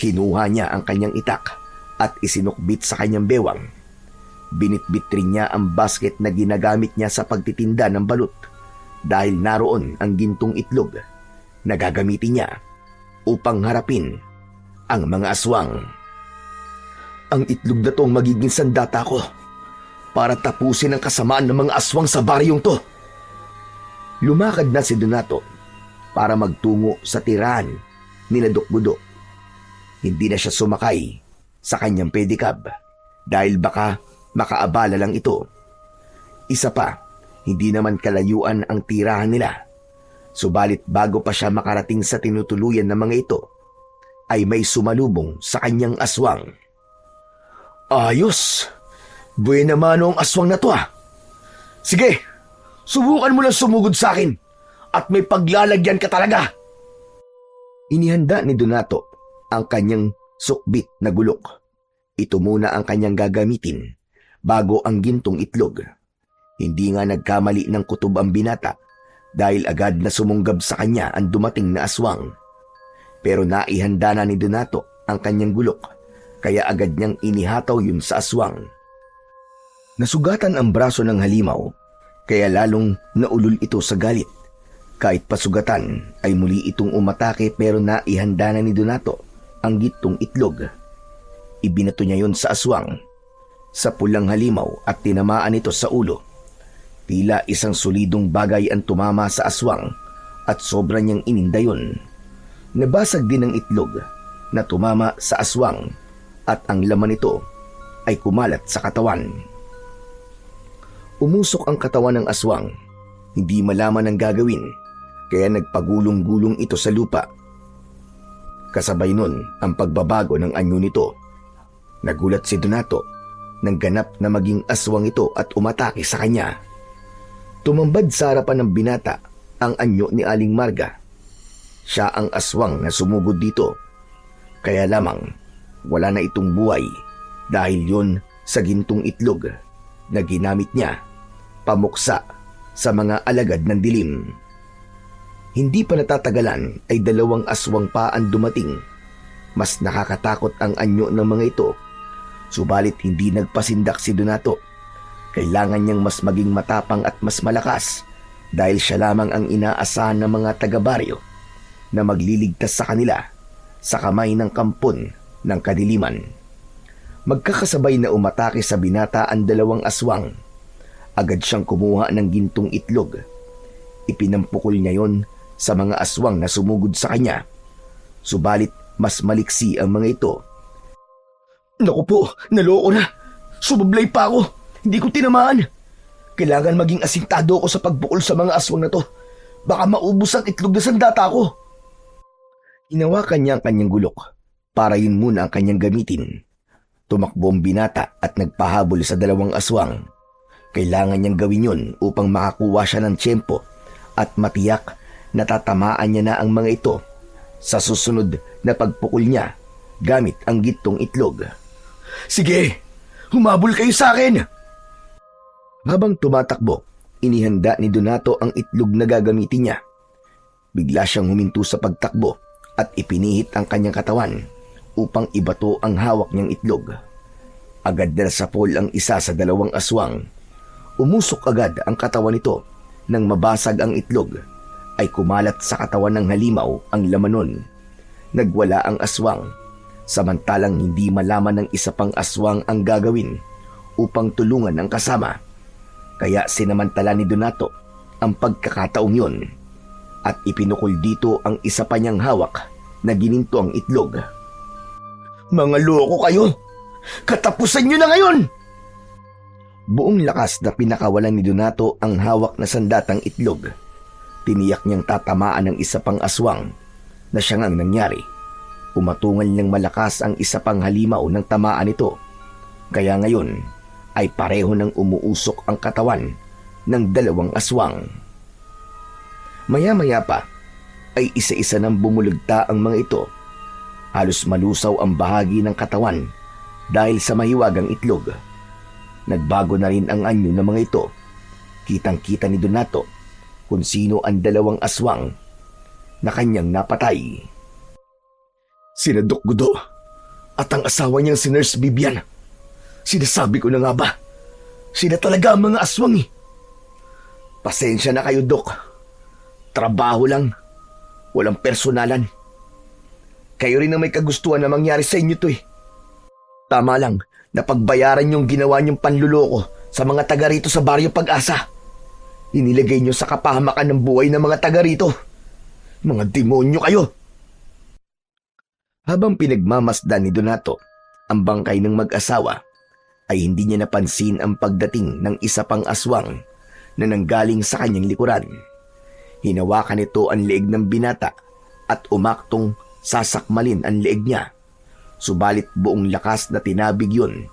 Kinuha niya ang kanyang itak at isinukbit sa kanyang bewang. Binitbit rin niya ang basket na ginagamit niya sa pagtitinda ng balut dahil naroon ang gintong itlog na gagamitin niya upang harapin ang mga aswang. Ang itlog na to ang magiging sandata ko para tapusin ang kasamaan ng mga aswang sa baryong to. Lumakad na si Donato para magtungo sa tirahan ni Doc Budo. Hindi na siya sumakay sa kanyang pedicab dahil baka makaabala lang ito. Isa pa, hindi naman kalayuan ang tirahan nila. Subalit bago pa siya makarating sa tinutuluyan ng mga ito, ay may sumalubong sa kanyang aswang. Ayos! Buena mano ang aswang na to ah! Sige, subukan mo lang sumugod sa akin at may paglalagyan ka talaga! Inihanda ni Donato ang kanyang sukbit na gulok. Ito muna ang kanyang gagamitin bago ang gintong itlog. Hindi nga nagkamali ng kutob ang binata dahil agad na sumunggab sa kanya ang dumating na aswang. Pero naihanda na ni Donato ang kanyang gulok, kaya agad niyang inihataw yun sa aswang. Nasugatan ang braso ng halimaw, kaya lalong naulol ito sa galit. Kahit pasugatan ay muli itong umatake pero naihanda na ni Donato ang gitong itlog. Ibinato niya yun sa aswang, sa pulang halimaw at tinamaan ito sa ulo. Tila isang solidong bagay ang tumama sa aswang at sobra niyang ininda yun. Nabasag din ang itlog na tumama sa aswang at ang laman nito ay kumalat sa katawan. Umusok ang katawan ng aswang, hindi malaman ang gagawin, kaya nagpagulong-gulong ito sa lupa. Kasabay nun ang pagbabago ng anyo nito. Nagulat si Donato nang ganap na maging aswang ito at umatake sa kanya. Tumambad sa harapan ng binata ang anyo ni Aling Marga. siya ang aswang na sumugod dito. Kaya lamang wala na itong buhay dahil yon sa gintong itlog na ginamit niya pamuksa sa mga alagad ng dilim. Hindi pa natatagalan ay 2 aswang pa ang dumating. Mas nakakatakot ang anyo ng mga ito. Subalit hindi nagpasindak si Donato. Kailangan niyang mas maging matapang at mas malakas dahil siya lamang ang inaasahan ng mga taga-baryo na magliligtas sa kanila sa kamay ng kampon ng kadiliman. Magkakasabay na umatake sa binata ang 2 aswang. Agad siyang kumuha ng gintong itlog. Ipinampukol niya yon sa mga aswang na sumugod sa kanya. Subalit mas maliksi ang mga ito. Naku po, naloko na. Sumablay pa ako. Hindi ko tinamaan. Kailangan maging asintado ako sa pagbukol sa mga aswang na to. Baka maubos ang itlog na sandata ko. Hinawakan niya ang kanyang gulok para yun muna ang kanyang gamitin. Tumakbo ang binata at nagpahabol sa 2 aswang. Kailangan niyang gawin yun upang makakuha siya ng tiyempo at matiyak na tatamaan niya na ang mga ito sa susunod na pagpukol niya gamit ang gintong itlog. Sige, humabol kayo sa akin. Habang tumatakbo, inihanda ni Donato ang itlog na gagamitin niya. Bigla siyang huminto sa pagtakbo at ipinihit ang kanyang katawan upang ibato ang hawak niyang itlog. Agad na nasapol ang isa sa 2 aswang. Umusok agad ang katawan nito. Nang mabasag ang itlog, ay kumalat sa katawan ng halimaw ang laman nun. Nagwala ang aswang, samantalang hindi malaman ng isa pang aswang ang gagawin upang tulungan ang kasama. Kaya sinamantala ni Donato ang pagkakataong yon at ipinukol dito ang isa pa niyang hawak na gininto ang itlog. Mga loko kayo! Katapusan nyo na ngayon! Buong lakas na pinakawalan ni Donato ang hawak na sandatang itlog. Tiniyak niyang tatamaan ng isa pang aswang na siya ngang nangyari. Umatungal niyang malakas ang isa pang halimaw ng tamaan nito. Kaya ngayon ay pareho nang umuusok ang katawan ng 2 aswang. Maya-maya pa ay isa-isa nang bumulugta ang mga ito. Halos malusaw ang bahagi ng katawan dahil sa mahiwagang itlog. Nagbago na rin ang anyo ng mga ito. Kitang-kita ni Donato kung sino ang 2 aswang na kanyang napatay. Sina Doc Gudo at ang asawa niyang si Nurse Bibian. Sinasabi ko na nga ba? Sila talaga ang mga aswang eh. Pasensya na kayo, Doc. Trabaho lang. Walang personalan. Kayo rin ang may kagustuhan na mangyari sa inyo to eh. Tama lang na pagbayaran yung ginawa niyong panluloko sa mga taga rito sa Baryo Pag-asa. Inilagay niyo sa kapahamakan ng buhay ng mga taga rito. Mga demonyo kayo! Habang pinagmamasdan ni Donato ang bangkay ng mag-asawa, ay hindi niya napansin ang pagdating ng isa pang aswang na nanggaling sa kanyang likuran. Hinawakan nito ang leeg ng binata at umaktong sasakmalin ang leeg niya. Subalit buong lakas na tinabig yun,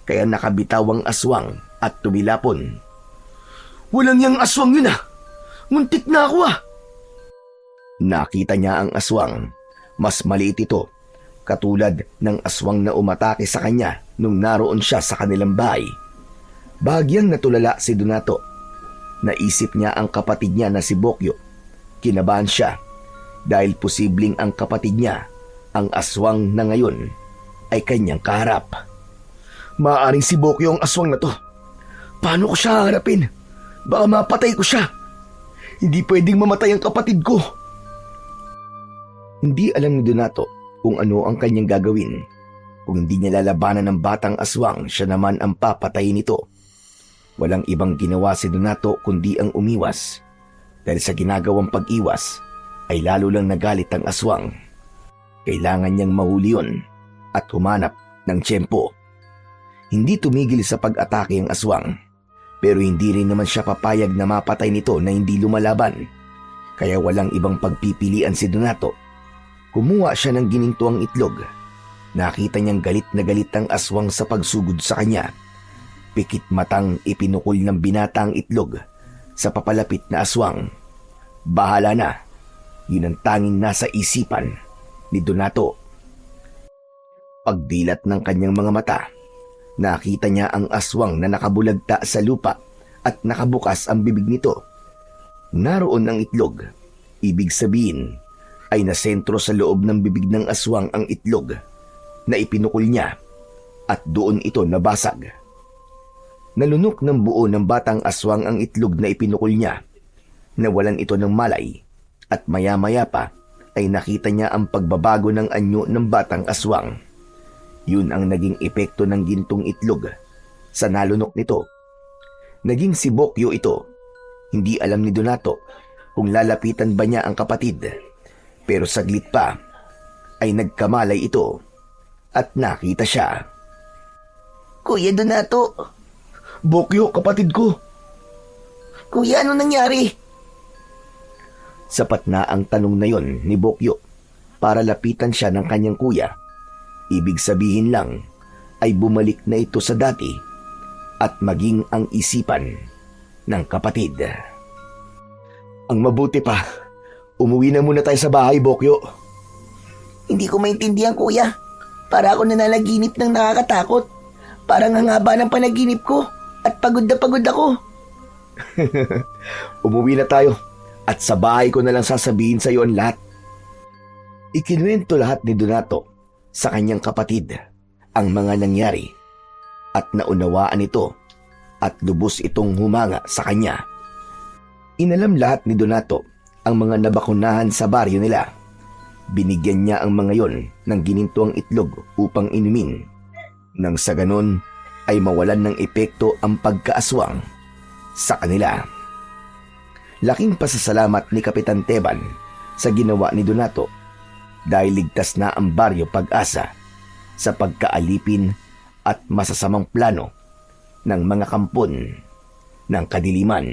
kaya nakabitaw ang aswang at tumilapon. Walang yang aswang yun ah! Muntik na ako ah! Nakita niya ang aswang. Mas maliit ito, katulad ng aswang na umatake sa kanya nung naroon siya sa kanilang bahay. Bahagyang natulala si Donato. Naisip niya ang kapatid niya na si Bokyo. Kinabahan siya dahil posibleng ang kapatid niya, ang aswang na ngayon, ay kanyang kaharap. Maaaring si Bokyo ang aswang na to. Paano ko siya harapin? Baka mapatay ko siya. Hindi pwedeng mamatay ang kapatid ko. Hindi alam ni Donato kung ano ang kanyang gagawin. Kung hindi niya lalabanan ng batang aswang, siya naman ang papatayin nito. Walang ibang ginawa si Donato kundi ang umiwas. Dahil sa ginagawang pag-iwas, ay lalo lang nagalit ang aswang. Kailangan niyang mahuli yun at humanap ng tiyempo. Hindi tumigil sa pag-atake ang aswang, pero hindi rin naman siya papayag na mapatay nito na hindi lumalaban. Kaya walang ibang pagpipilian si Donato. Kumuha siya ng ginintuang itlog. Nakita niyang galit na galit ang aswang sa pagsugod sa kanya. Pikit matang ipinukol ng binata ang itlog sa papalapit na aswang. Bahala na. Yun ang tanging nasa isipan ni Donato. Pagdilat ng kanyang mga mata, nakita niya ang aswang na nakabulagta sa lupa at nakabukas ang bibig nito. Naroon ang itlog. Ibig sabihin ay nasentro sa loob ng bibig ng aswang ang itlog na ipinukul niya at doon ito nabasag. Nalunok ng buo ng batang aswang ang itlog na ipinukul niya. Nawalan ito ng malay at maya-maya pa ay nakita niya ang pagbabago ng anyo ng batang aswang. Yun ang naging epekto ng gintong itlog sa nalunok nito. Naging si Bokyo ito. Hindi alam ni Donato kung lalapitan ba niya ang kapatid. Pero saglit pa ay nagkamalay ito at nakita siya. Kuya Donato, Bokyo, kapatid ko. kuya, ano nangyari? Sapat na ang tanong na yon ni Bokyo para lapitan siya ng kanyang kuya. Ibig sabihin lang ay bumalik na ito sa dati at maging ang isipan ng kapatid. Ang mabuti pa, umuwi na muna tayo sa bahay, Bokyo. Hindi ko maintindihan, kuya. Para ako nananaginip ng nakakatakot. Parang ang haba ng panaginip ko at pagod na pagod ako. Umuwi na tayo at sa bahay ko na lang sasabihin sa iyo ang lahat. Ikinuwento lahat ni Donato sa kanyang kapatid ang mga nangyari at naunawaan ito at lubos itong humanga sa kanya. Inalam lahat ni Donato ang mga nabakunahan sa baryo nila. Binigyan niya ang mga yon ng ginintuang itlog upang inumin. Nang sa ganon ay mawalan ng epekto ang pagkaaswang sa kanila. Laking pasasalamat ni Kapitan Teban sa ginawa ni Donato dahil ligtas na ang baryo Pag-asa sa pagkaalipin at masasamang plano ng mga kampon ng kadiliman.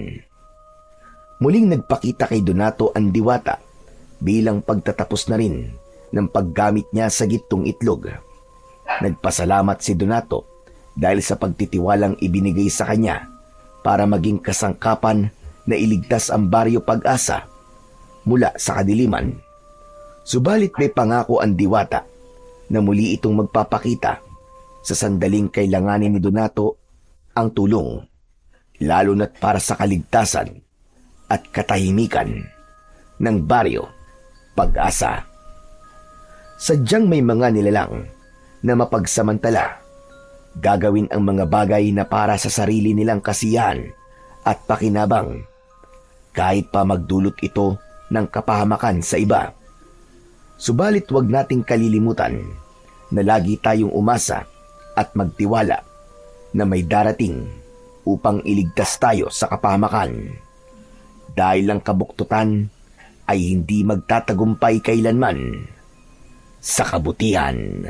Muling nagpakita kay Donato ang diwata bilang pagtatapos na rin ng paggamit niya sa gitong itlog. Nagpasalamat si Donato dahil sa pagtitiwalang ibinigay sa kanya para maging kasangkapan na iligtas ang baryo Pag-asa mula sa kadiliman. Subalit may pangako ang diwata na muli itong magpapakita sa sandaling kailanganin ni Donato ang tulong, lalo na't para sa kaligtasan at katahimikan ng baryo Pag-asa. Sadyang may mga nilalang na mapagsamantala, gagawin ang mga bagay na para sa sarili nilang kasiyahan at pakinabang, kahit pa magdulot ito ng kapahamakan sa iba. Subalit huwag nating kalilimutan na lagi tayong umasa at magtiwala na may darating upang iligtas tayo sa kapahamakan. Dahil ang kabuktutan ay hindi magtatagumpay kailanman sa kabutihan.